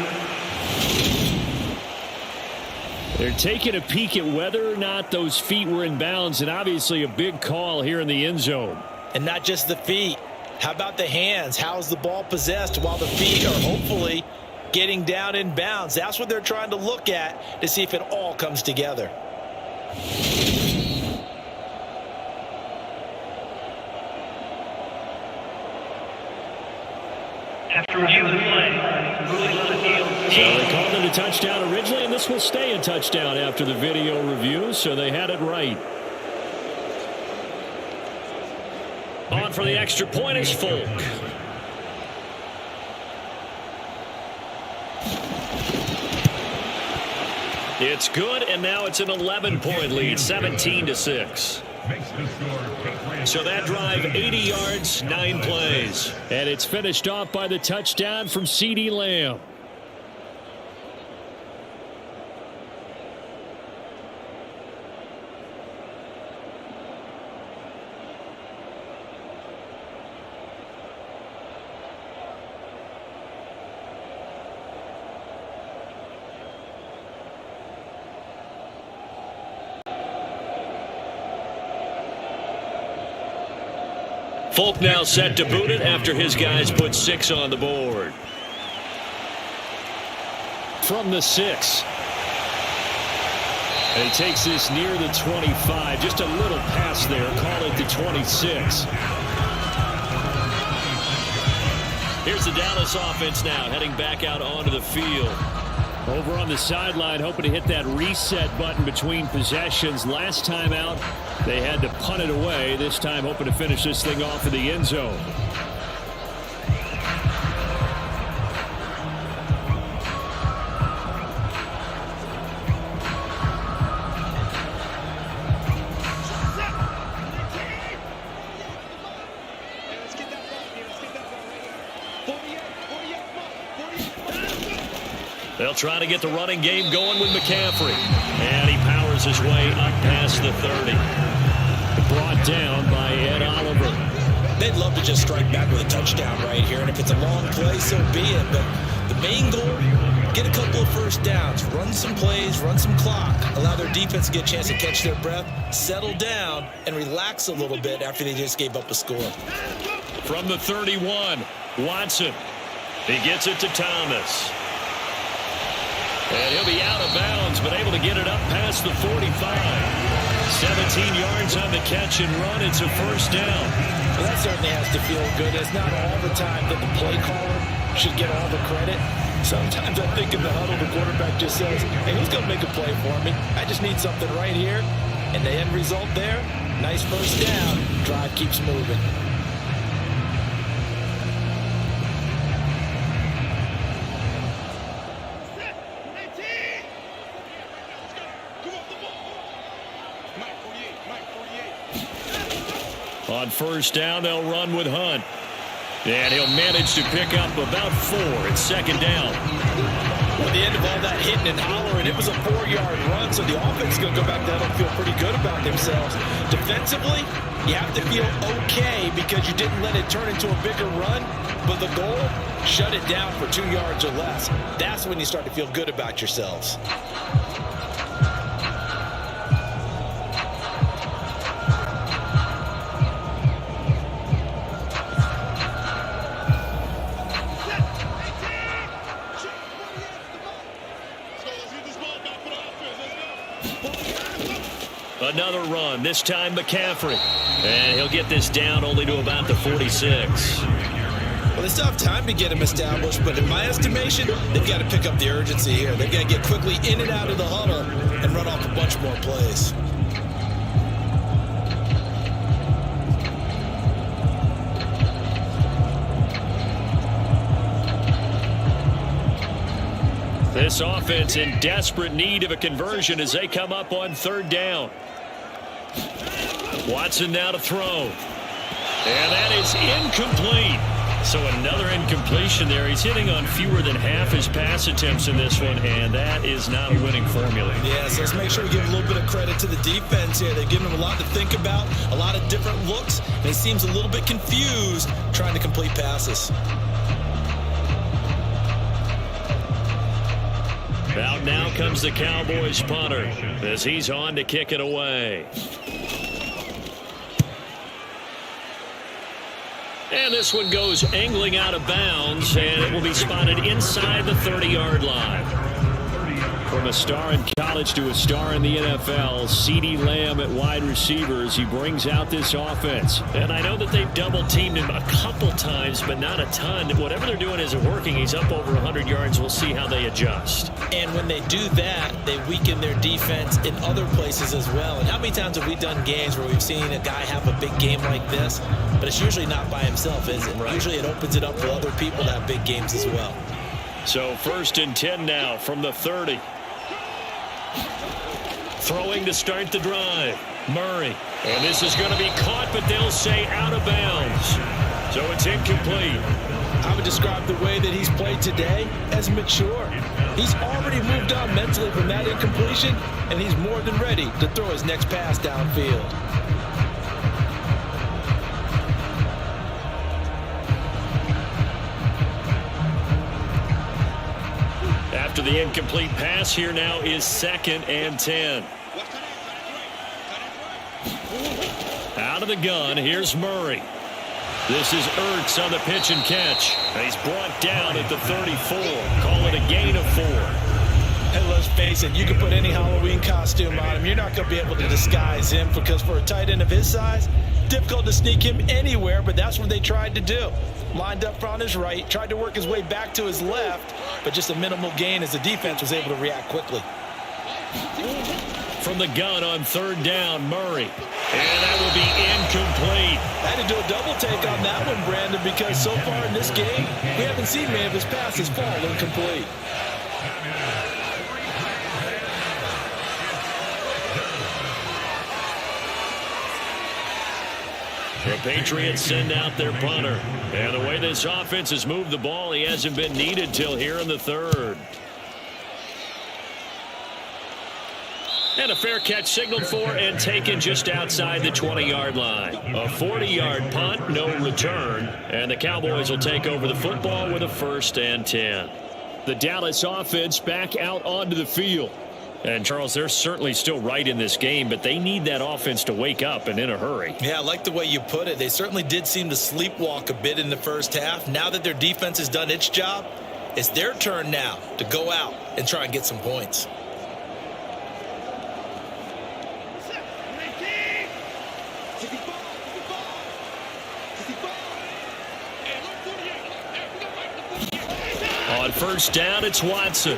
They're taking a peek at whether or not those feet were in bounds, and obviously a big call here in the end zone. And not just the feet. How about the hands? How is the ball possessed while the feet are hopefully getting down in bounds? That's what they're trying to look at to see if it all comes together. After review of the play, ruling on the field. So they called it a touchdown originally, and this will stay a touchdown after the video review, so they had it right. On for the extra point is Folk. It's good, and now it's an 11-point lead, 17-6. So that drive, 80 yards, 9 plays. And it's finished off by the touchdown from CeeDee Lamb. Folk now set to boot it after his guys put 6 on the board. From the 6. And he takes this near the 25. Just a little pass there. Call it the 26. Here's the Dallas offense now heading back out onto the field. Over on the sideline, hoping to hit that reset button between possessions. Last time out, they had to punt it away. This time, hoping to finish this thing off in the end zone. They'll try to get the running game going with McCaffrey. And he powers his way up past the 30. Brought down by Ed Oliver. They'd love to just strike back with a touchdown right here. And if it's a long play, so be it. But the main goal, get a couple of first downs. Run some plays, run some clock. Allow their defense to get a chance to catch their breath, settle down, and relax a little bit after they just gave up a score. From the 31, Watson. He gets it to Thomas. And he'll be out of bounds, but able to get it up past the 45. 17 yards on the catch and run. It's a first down. Well, that certainly has to feel good. It's not all the time that the play caller should get all the credit. Sometimes I think in the huddle, the quarterback just says, hey, who's going to make a play for me? I just need something right here. And the end result there, nice first down. Drive keeps moving. On first down, they'll run with Hunt. And he'll manage to pick up about 4. It's second down. At the end of all that hitting and hollering, it was a 4-yard run, so the offense is going to go back down and feel pretty good about themselves. Defensively, you have to feel okay because you didn't let it turn into a bigger run, but the goal, shut it down for 2 yards or less. That's when you start to feel good about yourselves. Another run, this time McCaffrey. And he'll get this down only to about the 46. Well, they still have time to get him established, but in my estimation, they've got to pick up the urgency here. They've got to get quickly in and out of the huddle and run off a bunch more plays. This offense in desperate need of a conversion as they come up on 3rd down. Watson now to throw. And that is incomplete. So another incompletion there. He's hitting on fewer than half his pass attempts in this one, and that is not a winning formula. Yeah, so let's make sure we give a little bit of credit to the defense here. They've given him a lot to think about, a lot of different looks, and he seems a little bit confused trying to complete passes. Out now comes the Cowboys punter as he's on to kick it away. And this one goes angling out of bounds, and it will be spotted inside the 30-yard line. From a star in college to a star in the NFL, CeeDee Lamb at wide receivers, he brings out this offense. And I know that they've double-teamed him a couple times, but not a ton. Whatever they're doing isn't working. He's up over 100 yards. We'll see how they adjust. And when they do that, they weaken their defense in other places as well. And how many times have we done games where we've seen a guy have a big game like this, but it's usually not by himself, is it? Right. Usually it opens it up for other people to have big games as well. So 1st and 10 now from the 30. Throwing to start the drive. Murray. And this is going to be caught, but they'll say out of bounds. So it's incomplete. I would describe the way that he's played today as mature. He's already moved on mentally from that incompletion, and he's more than ready to throw his next pass downfield. After the incomplete pass, here now is 2nd and 10. Out of the gun, here's Murray. This is Ertz on the pitch and catch. And he's brought down at the 34. Call it a gain of 4. Hey, let's face it, you can put any Halloween costume on him. You're not going to be able to disguise him because for a tight end of his size, difficult to sneak him anywhere, but that's what they tried to do. Lined up on his right, tried to work his way back to his left, but just a minimal gain as the defense was able to react quickly. From the gun on 3rd down, Murray. And that will be incomplete. I had to do a double take on that one, Brandon, because so far in this game, we haven't seen many of his passes fall incomplete. The Patriots send out their punter. And the way this offense has moved the ball, he hasn't been needed till here in the 3rd. And a fair catch signaled for and taken just outside the 20-yard line. A 40-yard punt, no return. And the Cowboys will take over the football with a 1st and 10. The Dallas offense back out onto the field. And, Charles, they're certainly still right in this game, but they need that offense to wake up and in a hurry. Yeah, I like the way you put it. They certainly did seem to sleepwalk a bit in the first half. Now that their defense has done its job, it's their turn now to go out and try and get some points. On 1st down, it's Watson.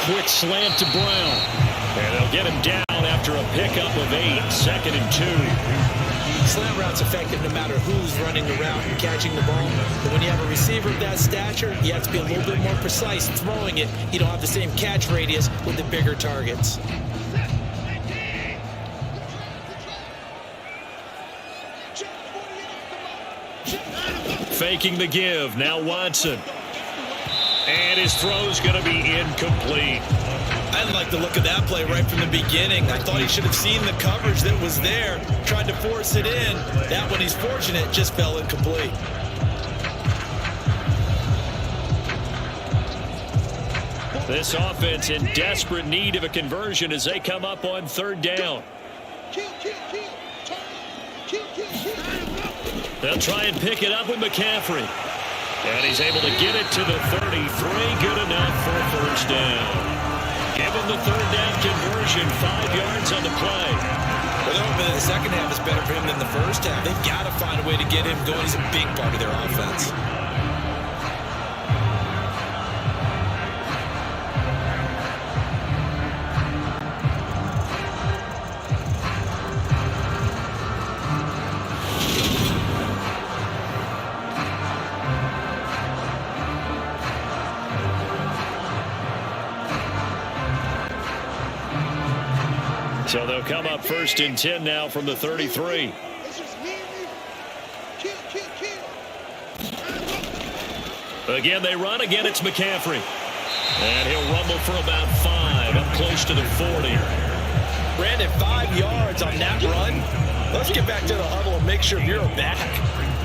Quick slant to Brown. And they'll get him down after a pickup of 8. 2nd and 2. Slant route's effective no matter who's running the route and catching the ball. But when you have a receiver of that stature, you have to be a little bit more precise throwing it. You don't have the same catch radius with the bigger targets. Faking the give. Now Watson. And his throw's going to be incomplete. I didn't like the look of that play right from the beginning. I thought he should have seen the coverage that was there, tried to force it in. That one, he's fortunate, just fell incomplete. This offense in desperate need of a conversion as they come up on third down. They'll try and pick it up with McCaffrey. And he's able to get it to the 33. Good enough for a first down. Give him the third down conversion, 5 yards on the play. Well, they're hoping that the second half is better for him than the first half. They've got to find a way to get him going. He's a big part of their offense. So they'll come up 1st and 10 now from the 33. Again, they run. Again, it's McCaffrey. And he'll rumble for about 5, up close to the 40. Brandon, 5 yards on that run. Let's get back to the huddle and make sure you're back.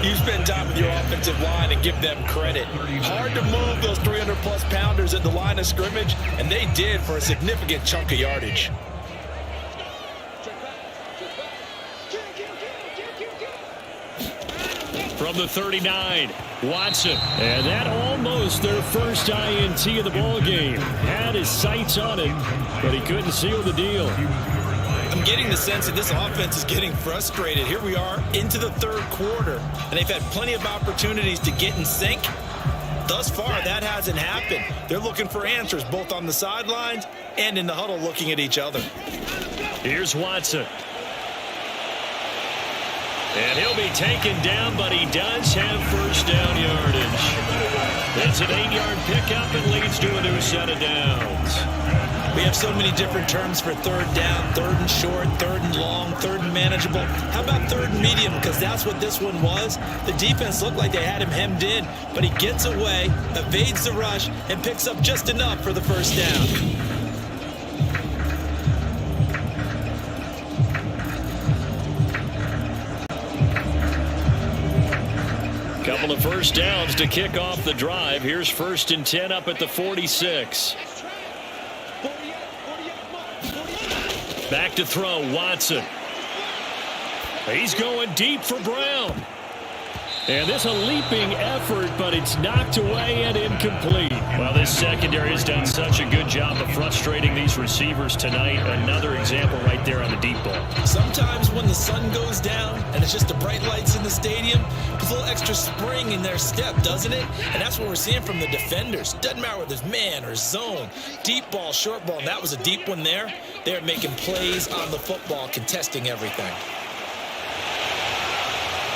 You spend time with your offensive line and give them credit. Hard to move those 300-plus pounders at the line of scrimmage, and they did for a significant chunk of yardage. From the 39, Watson. And that almost their first INT of the ball game. Had his sights on it, but he couldn't seal the deal. I'm getting the sense that this offense is getting frustrated. Here we are into the third quarter, and they've had plenty of opportunities to get in sync. Thus far, that hasn't happened. They're looking for answers both on the sidelines and in the huddle looking at each other. Here's Watson. And he'll be taken down, but he does have first down yardage. It's an 8-yard pickup and leads to a new set of downs. We have so many different terms for third down, third and short, third and long, third and manageable. How about third and medium? Because that's what this one was. The defense looked like they had him hemmed in, but he gets away, evades the rush, and picks up just enough for the first down. Couple of first downs to kick off the drive. Here's 1st and 10 up at the 46. Back to throw, Watson. He's going deep for Brown. And this a leaping effort, but it's knocked away and incomplete. Well, this secondary has done such a good job of frustrating these receivers tonight. Another example right there on the deep ball. Sometimes when the sun goes down and it's just the bright lights in the stadium, there's a little extra spring in their step, doesn't it? And that's what we're seeing from the defenders. Doesn't matter whether it's man or zone, deep ball, short ball, and that was a deep one there. They're making plays on the football, contesting everything.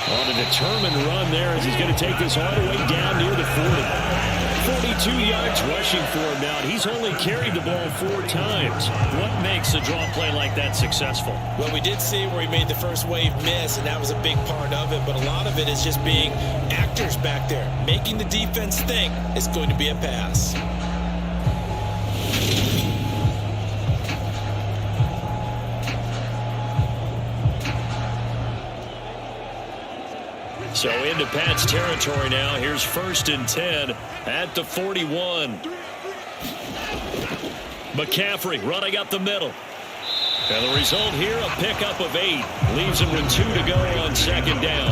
On a determined run there as he's going to take this all the way down near the 40. 42 yards rushing for him now. He's only carried the ball 4 times. What makes a draw play like that successful? Well, we did see where he made the first wave miss, and that was a big part of it. But a lot of it is just being actors back there, making the defense think it's going to be a pass. So into Pat's territory now. Here's 1st and 10 at the 41. McCaffrey running up the middle. And the result here, a pickup of 8. Leaves him with 2 to go on 2nd down.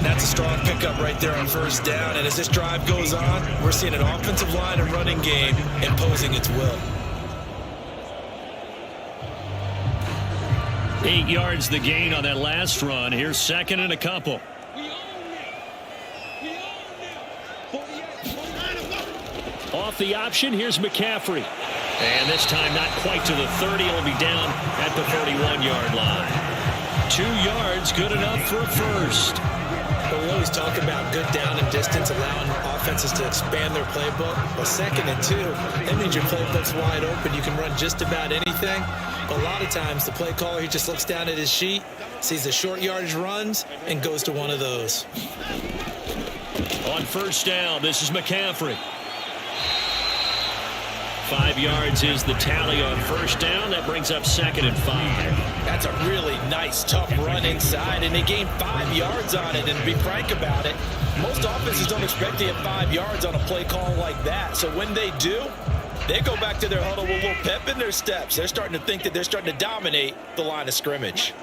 That's a strong pickup right there on 1st down. And as this drive goes on, we're seeing an offensive line and running game imposing its will. 8 yards the gain on that last run. Here's 2nd and a couple. Off the option, here's McCaffrey. And this time not quite to the 30. He'll be down at the 31-yard line. 2 yards, good enough for a first. But we always talk about good down and distance, allowing offenses to expand their playbook. Well, 2nd and 2, that means your playbook's wide open. You can run just about anything. But a lot of times, the play caller, he just looks down at his sheet, sees the short yardage runs, and goes to one of those. On 1st down, this is McCaffrey. 5 yards is the tally on first down. That brings up 2nd and 5. That's a really nice, tough run inside, and they gained 5 yards on it. And to be frank about it, most offenses don't expect to get 5 yards on a play call like that. So when they do, they go back to their huddle with a little pep in their steps. They're starting to think that they're starting to dominate the line of scrimmage.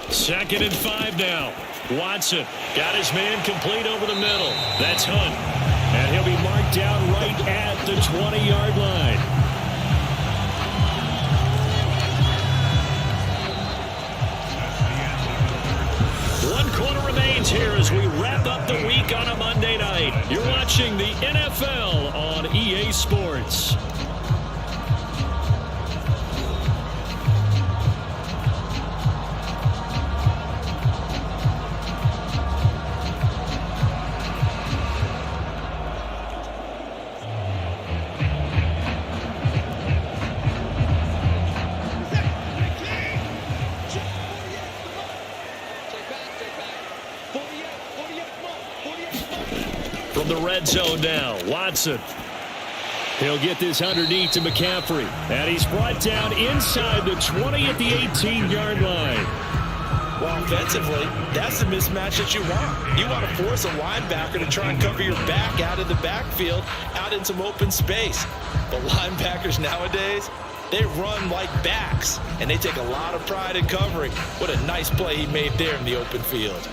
2nd and 5 now. Watson got his man complete over the middle. That's Hunt. And he'll be marked down right at the 20-yard line. One quarter remains here as we wrap up the week on a Monday night. You're watching the NFL on EA Sports. From the red zone now, Watson. He'll get this underneath to McCaffrey. And he's brought down inside the 20 at the 18-yard line. Well, offensively, that's the mismatch that you want. You want to force a linebacker to try and cover your back out of the backfield, out in some open space. But linebackers nowadays, they run like backs, and they take a lot of pride in covering. What a nice play he made there in the open field.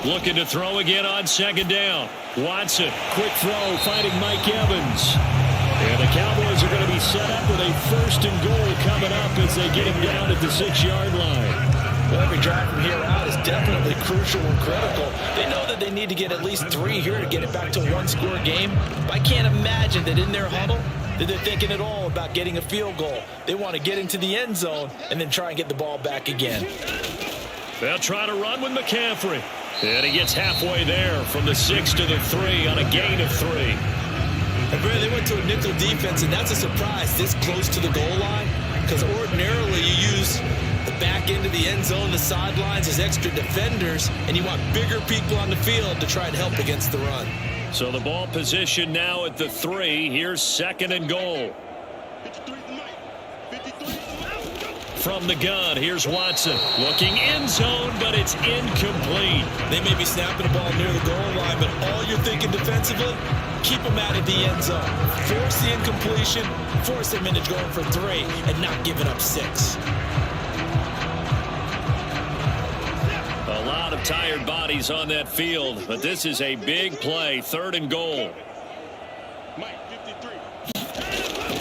Looking to throw again on 2nd down. Watson, quick throw, finding Mike Evans. And the Cowboys are going to be set up with a 1st and goal coming up as they get him down at the 6-yard line. Well, every drive from here out is definitely crucial and critical. They know that they need to get at least 3 here to get it back to a 1-score game. But I can't imagine that in their huddle that they're thinking at all about getting a field goal. They want to get into the end zone and then try and get the ball back again. They'll try to run with McCaffrey. And he gets halfway there from the 6 to the 3 on a gain of 3. And Brad, they went to a nickel defense, and that's a surprise this close to the goal line, because ordinarily you use the back end of the end zone, the sidelines as extra defenders, and you want bigger people on the field to try and help against the run. So the ball position now at the 3. Here's 2nd and goal. From the gun, here's Watson. Looking end zone, but it's incomplete. They may be snapping the ball near the goal line, but all you're thinking defensively, keep them out of the end zone. Force the incompletion, force them into going for 3, and not giving up 6. A lot of tired bodies on that field, but this is a big play. 3rd and goal.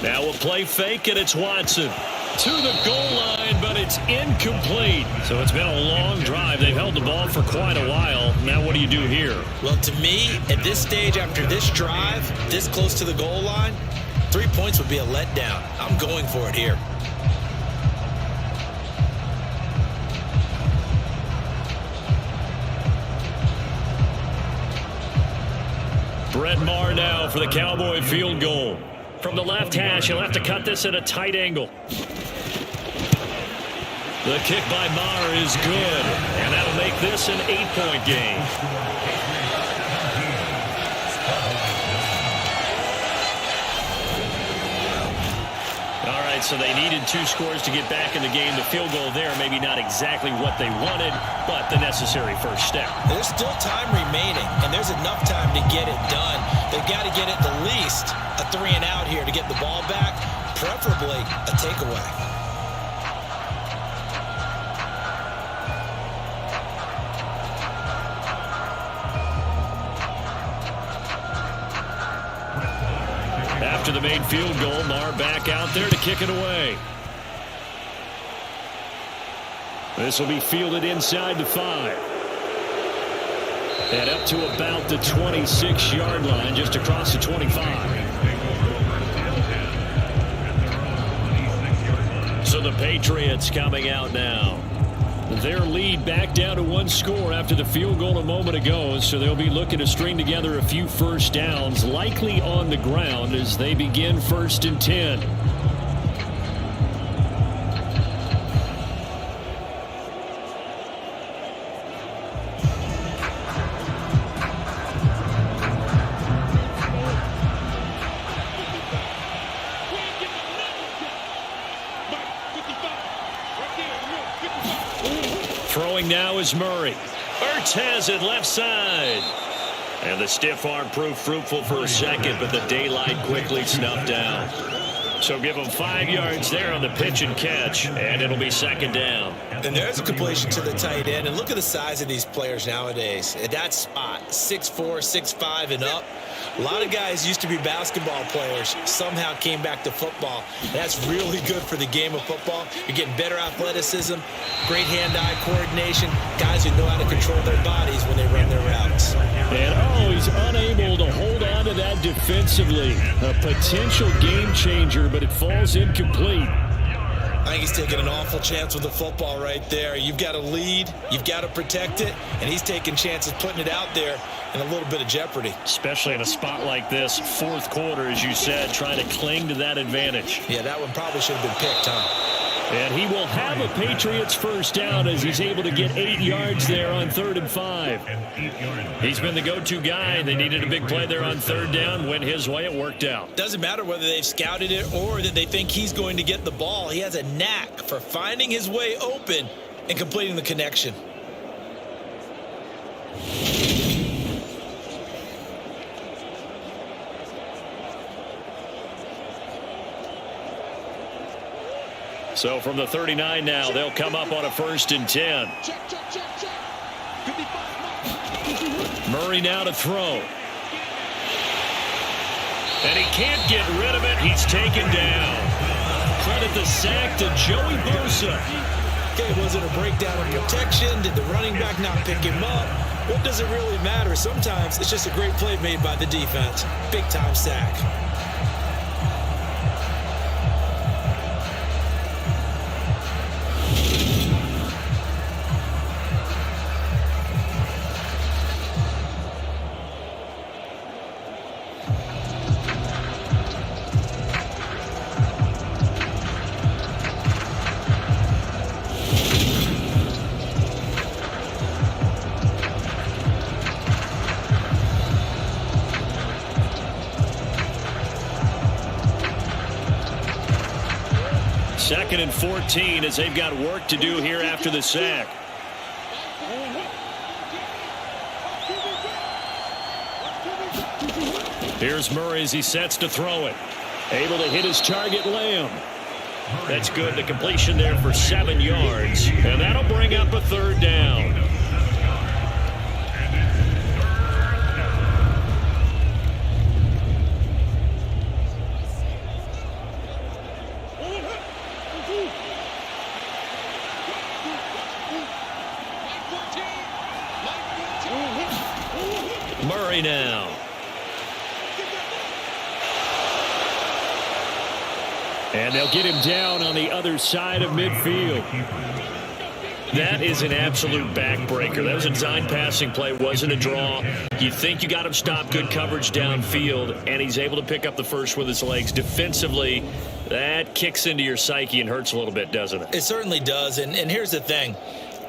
Now we'll play fake, and it's Watson. To the goal line, but it's incomplete. So it's been a long drive. They've held the ball for quite a while. Now what do you do here? Well, to me, at this stage, after this drive, this close to the goal line, 3 points would be a letdown. I'm going for it here. Brett Maher now for the Cowboy field goal. From the left hash, he'll have to cut this at a tight angle. The kick by Maher is good, and that'll make this an 8-point game. All right, so they needed 2 scores to get back in the game. The field goal there, maybe not exactly what they wanted, but the necessary first step. There's still time remaining, and there's enough time to get it done. They've got to get at the least a 3 and out here to get the ball back, preferably a takeaway. After the made field goal, Maher back out there to kick it away. This will be fielded inside the 5. And up to about the 26-yard line, just across the 25. So the Patriots coming out now. Their lead back down to 1. one score after the field goal a moment ago, so they'll be looking to string together a few first downs, likely on the ground as they begin 1st and 10. Throwing now is Murray. Ertz has it left side. And the stiff arm proved fruitful for a second, but the daylight quickly snuffed down. So give him 5 yards there on the pitch and catch, and it'll be 2nd down. And there's a completion to the tight end. And look at the size of these players nowadays. At that spot, 6'4", 6'5", and up. A lot of guys used to be basketball players, somehow came back to football. That's really good for the game of football. You're getting better athleticism, great hand-eye coordination, guys who know how to control their bodies when they run their routes. And he's unable to hold on to that defensively. A potential game changer, but it falls incomplete. I think he's taking an awful chance with the football right there. You've got to lead, you've got to protect it, and he's taking chances putting it out there in a little bit of jeopardy. Especially in a spot like this, 4th quarter, as you said, trying to cling to that advantage. Yeah, that one probably should have been picked, huh? And he will have a Patriots first down as he's able to get 8 yards there on 3rd and 5. He's been the go-to guy. They needed a big play there on 3rd down. Went his way. It worked out. Doesn't matter whether they've scouted it or that they think he's going to get the ball. He has a knack for finding his way open and completing the connection. So from the 39 now, they'll come up on a 1st and 10. Murray now to throw. And he can't get rid of it. He's taken down. Credit the sack to Joey Bosa. Okay, was it a breakdown of protection? Did the running back not pick him up? What does it really matter? Sometimes it's just a great play made by the defense. Big-time sack. Second and 14 as they've got work to do here after the sack. Here's Murray as he sets to throw it. Able to hit his target, Lamb. That's good. The completion there for 7 yards. And that'll bring up a 3rd down. Murray now. And they'll get him down on the other side of midfield. That is an absolute backbreaker. That was a design passing play. Wasn't a draw. You think you got him stopped. Good coverage downfield. And he's able to pick up the first with his legs. Defensively, that kicks into your psyche and hurts a little bit, doesn't it? It certainly does. And here's the thing.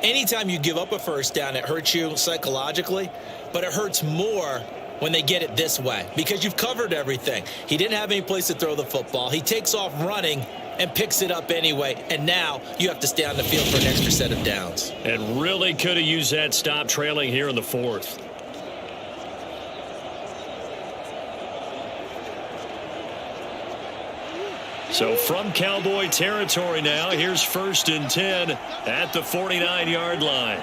Anytime you give up a first down, it hurts you psychologically. But it hurts more when they get it this way because you've covered everything. He didn't have any place to throw the football. He takes off running and picks it up anyway. And now you have to stay on the field for an extra set of downs. And really could have used that stop trailing here in the 4th. So from Cowboy territory now, here's 1st and 10 at the 49-yard line.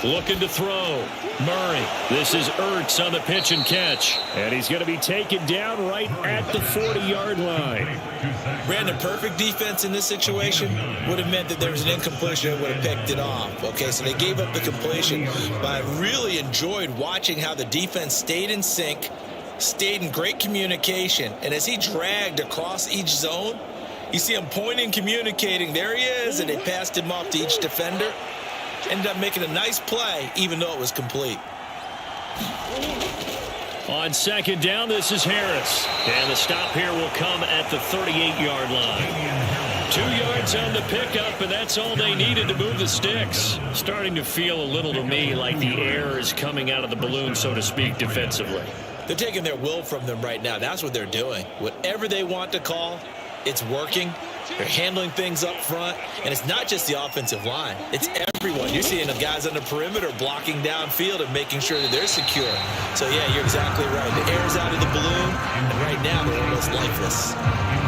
Looking to throw. Murray. This is Ertz on the pitch and catch. And he's going to be taken down right at the 40-yard line. Brandon, perfect defense in this situation would have meant that there was an incompletion and would have picked it off. Okay, so they gave up the completion. But I really enjoyed watching how the defense stayed in sync, stayed in great communication. And as he dragged across each zone, you see him pointing, communicating. There he is, and they passed him off to each defender. ended up making a nice play, even though it was complete. On second down, this is Harris. And the stop here will come at the 38-yard line. 2 yards on the pickup, and that's all they needed to move the sticks. Starting to feel a little to me like the air is coming out of the balloon, so to speak, defensively. They're taking their will from them right now. That's what they're doing. Whatever they want to call, it's working. They're handling things up front, and it's not just the offensive line. It's everyone. You're seeing the guys on the perimeter blocking downfield and making sure that they're secure. So, yeah, you're exactly right. The air's out of the balloon, and right now they're almost lifeless.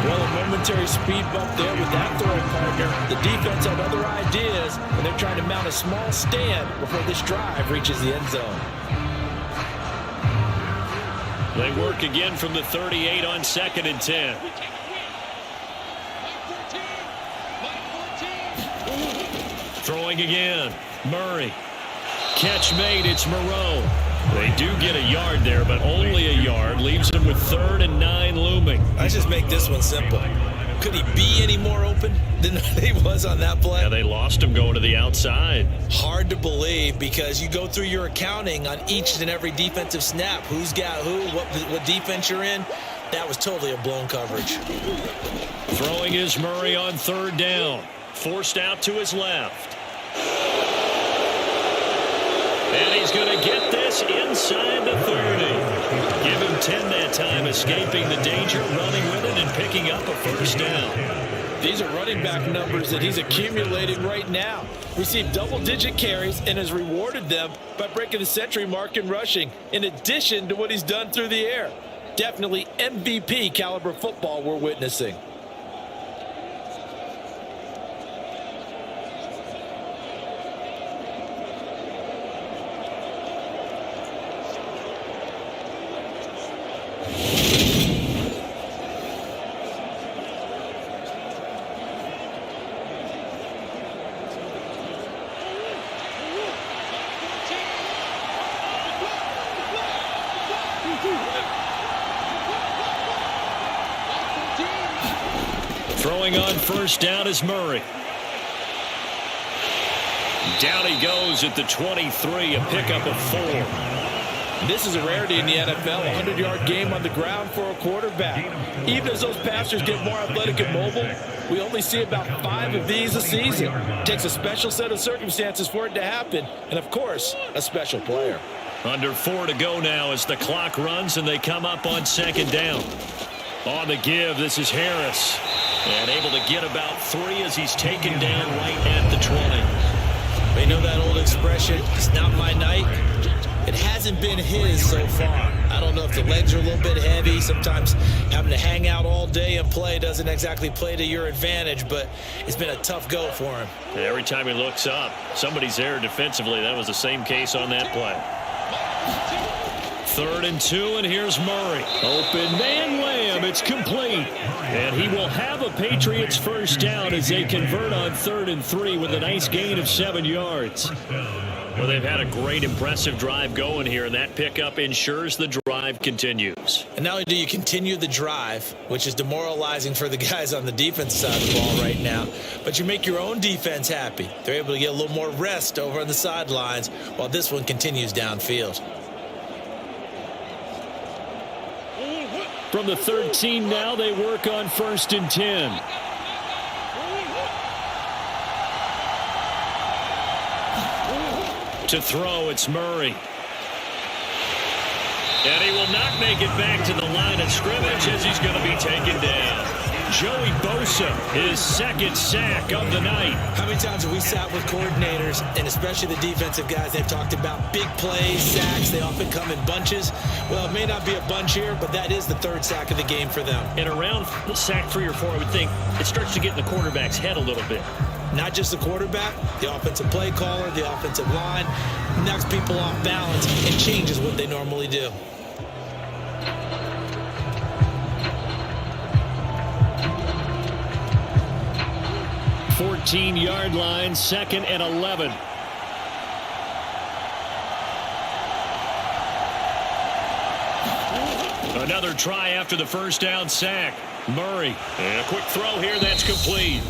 Well, a momentary speed bump there with that throwing partner. The defense had other ideas, and they're trying to mount a small stand before this drive reaches the end zone. They work again from the 38 on 2nd and 10. Throwing again. Murray. Catch made. It's Moreau. They do get a yard there, but only a yard. Leaves them with 3rd and 9 looming. Let's just make this one simple. Could he be any more open than he was on that play? Yeah, they lost him going to the outside. Hard to believe because you go through your accounting on each and every defensive snap. Who's got who, what defense you're in. That was totally a blown coverage. Throwing is Murray on 3rd down. Forced out to his left. And he's going to get this inside the 30. Give him 10 that time, escaping the danger, running with it, and picking up a 1st down. These are running back numbers that he's accumulating right now. Received double-digit carries and has rewarded them by breaking the century mark in rushing, in addition to what he's done through the air. Definitely MVP caliber football we're witnessing. Throwing on 1st down is Murray. Down he goes at the 23, a pickup of 4. This is a rarity in the NFL, a 100-yard game on the ground for a quarterback. Even as those passers get more athletic and mobile, we only see about 5 of these a season. It takes a special set of circumstances for it to happen, and of course, a special player. Under 4 to go now as the clock runs and they come up on 2nd down. On the give, this is Harris. And able to get about 3 as he's taken down right at the 20. They know that old expression, it's not my night. It hasn't been his so far. I don't know if the legs are a little bit heavy. Sometimes having to hang out all day and play doesn't exactly play to your advantage, but it's been a tough go for him. And every time he looks up, somebody's there defensively. That was the same case on that play. 3rd and 2, and here's Murray. Open man Lamb. It's complete. And he will have a Patriots 1st down as they convert on 3rd and 3 with a nice gain of 7 yards. Well, they've had a great, impressive drive going here, and that pickup ensures the drive continues. And not only do you continue the drive, which is demoralizing for the guys on the defense side of the ball right now, but you make your own defense happy. They're able to get a little more rest over on the sidelines while this one continues downfield. From the 13 now, they work on 1st and 10. To throw, it's Murray. And he will not make it back to the line of scrimmage as he's going to be taken down. Joey Bosa, his 2nd sack of the night. How many times have we sat with coordinators, and especially the defensive guys, they've talked about big plays, sacks. They often come in bunches. Well, it may not be a bunch here, but that is the 3rd sack of the game for them. And around sack 3 or 4, I would think it starts to get in the quarterback's head a little bit. Not just the quarterback, the offensive play caller, the offensive line, knocks people off balance and changes what they normally do. Yard line, 2nd and 11. Another try after the 1st down sack. Murray. And a quick throw here that's complete.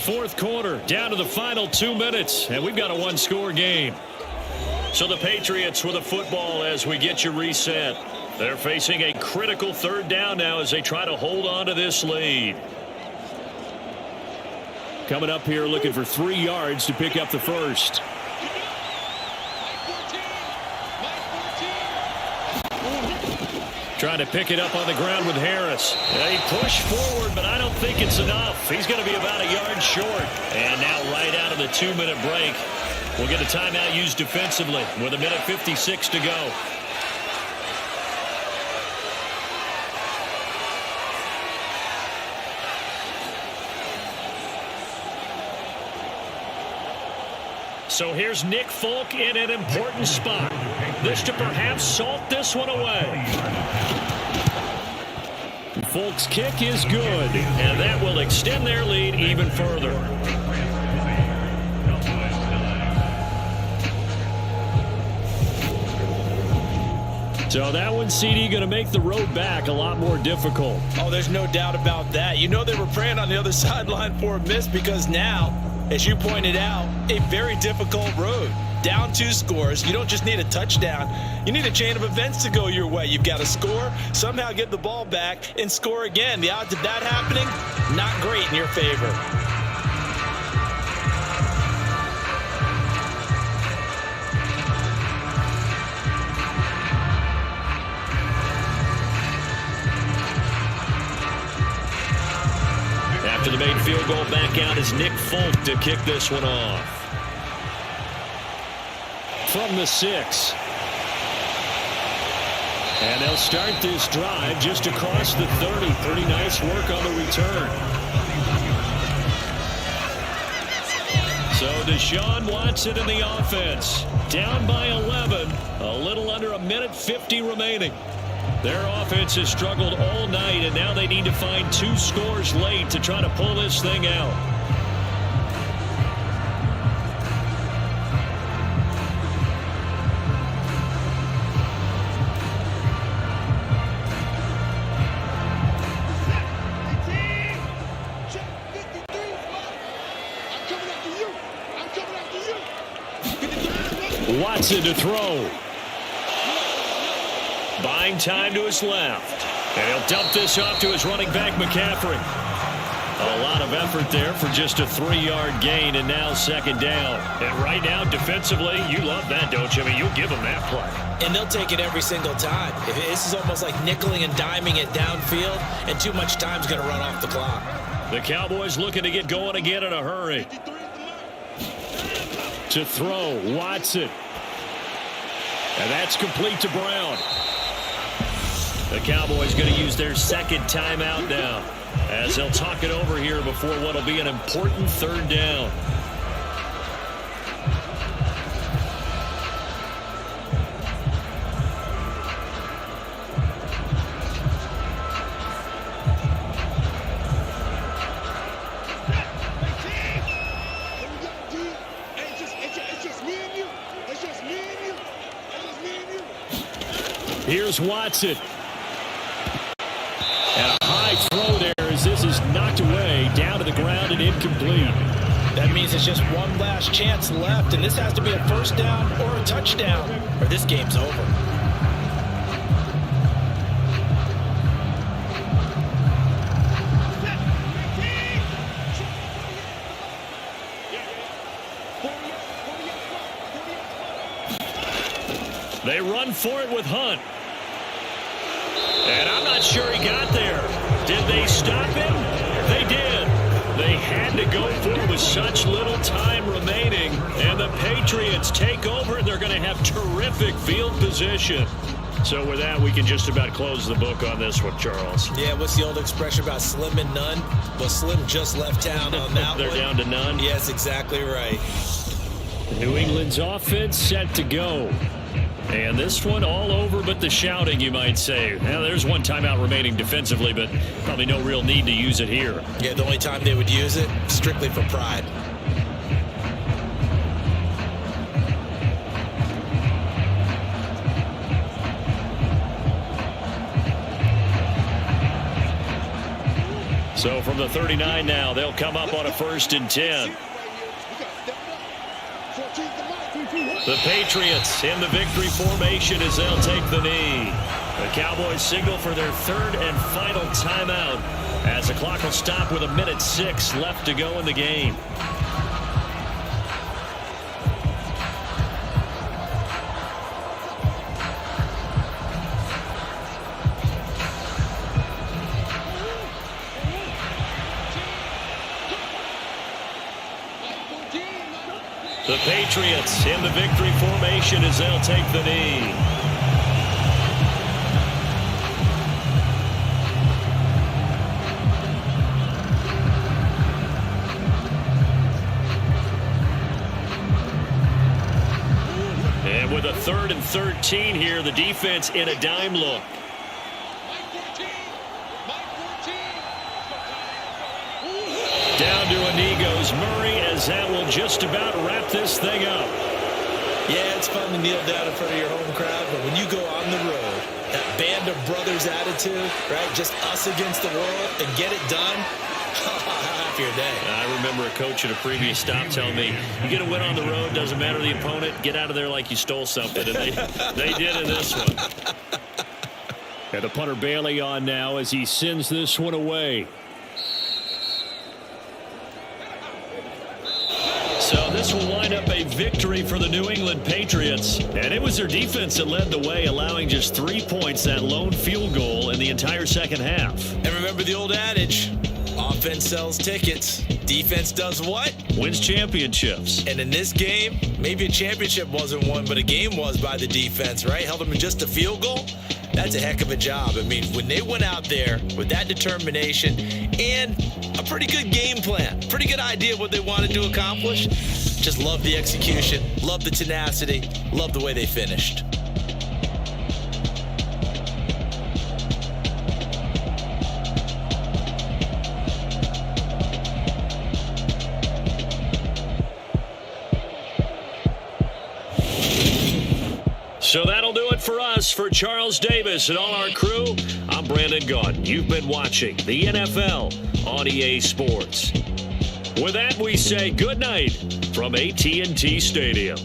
fourth quarter, down to the final 2 minutes, and we've got a one-score game. So the Patriots with the football as we get you reset. They're facing a critical third down now as they try to hold on to this lead. Coming up here looking for 3 yards to pick up the first. Trying to pick it up on the ground with Harris. They push forward, but I don't think it's enough. He's going to be about a yard short. And now right out of the 2-minute break, we'll get a timeout used defensively with 1:56 to go. So here's Nick Folk in an important spot. This to perhaps salt this one away. Folk's kick is good, and that will extend their lead even further. So that one, CD, going to make the road back a lot more difficult. Oh, there's no doubt about that. You know they were praying on the other sideline for a miss because now, as you pointed out, a very difficult road. Down 2 scores. You don't just need a touchdown. You need a chain of events to go your way. You've got to score, somehow get the ball back, and score again. The odds of that happening, not great in your favor. After the made field goal, back out is Nick Folk to kick this one off. From the 6. And they'll start this drive just across the 30. Pretty nice work on the return. So Deshaun Watson in the offense. Down by 11. A little under 1:50 remaining. Their offense has struggled all night, and now they need to find 2 scores late to try to pull this thing out. Watson to throw. Buying time to his left. And he'll dump this off to his running back, McCaffrey. A lot of effort there for just a 3-yard gain, and now second down. And right now, defensively, you love that, don't you? I mean, you'll give them that play. And they'll take it every single time. This is almost like nickeling and diming it downfield, and too much time's going to run off the clock. The Cowboys looking to get going again in a hurry. To throw, Watson. And that's complete to Brown. The Cowboys going to use their second timeout now as they'll talk it over here before what will be an important third down. Here's Watson. And a high throw there as this is knocked away, down to the ground and incomplete. That means it's just one last chance left, and this has to be a first down or a touchdown, or this game's over. They run for it with Hunt. And I'm not sure he got there. Did they stop him? They did. They had to go for it with such little time remaining. And the Patriots take over, and they're going to have terrific field position. So with that, we can just about close the book on this one, Charles. Yeah, what's the old expression about slim and none? Well, Slim just left town on that They're one. down to none? Yes, exactly right. New England's offense set to go. And this one all over but the shouting, you might say. Now, there's one timeout remaining defensively, but probably no real need to use it here. Yeah, the only time they would use it, strictly for pride. So from the 39 now, they'll come up on a 1st and 10. The Patriots in the victory formation as they'll take the knee. The Cowboys signal for their 3rd and final timeout as the clock will stop with 1:06 left to go in the game. The Patriots in the victory formation as they'll take the knee. And with a 3rd and 13 here, the defense in a dime look. Down to a knee goes Murray as that will just about wrap this thing up. Yeah, it's fun to kneel down in front of your home crowd, but when you go on the road, that band of brothers attitude, right? Just us against the world and get it done. Happy your day. I remember a coach at a previous stop telling me, you get a win on the road, doesn't matter the opponent, get out of there like you stole something. And they did in this one. And the punter Bailey on now as he sends this one away. So this will wind up a victory for the New England Patriots. And it was their defense that led the way, allowing just 3 points, that lone field goal in the entire second half. And remember the old adage, offense sells tickets. Defense does what? Wins championships. And in this game, maybe a championship wasn't won, but a game was by the defense, right? Held them in just a field goal. That's a heck of a job. I mean, when they went out there with that determination and a pretty good game plan, pretty good idea of what they wanted to accomplish, just love the execution, love the tenacity, love the way they finished. So that'll do it for us. For Charles Davis and all our crew, I'm Brandon Gaudin. You've been watching the NFL on EA Sports. With that, we say good night from AT&T Stadium.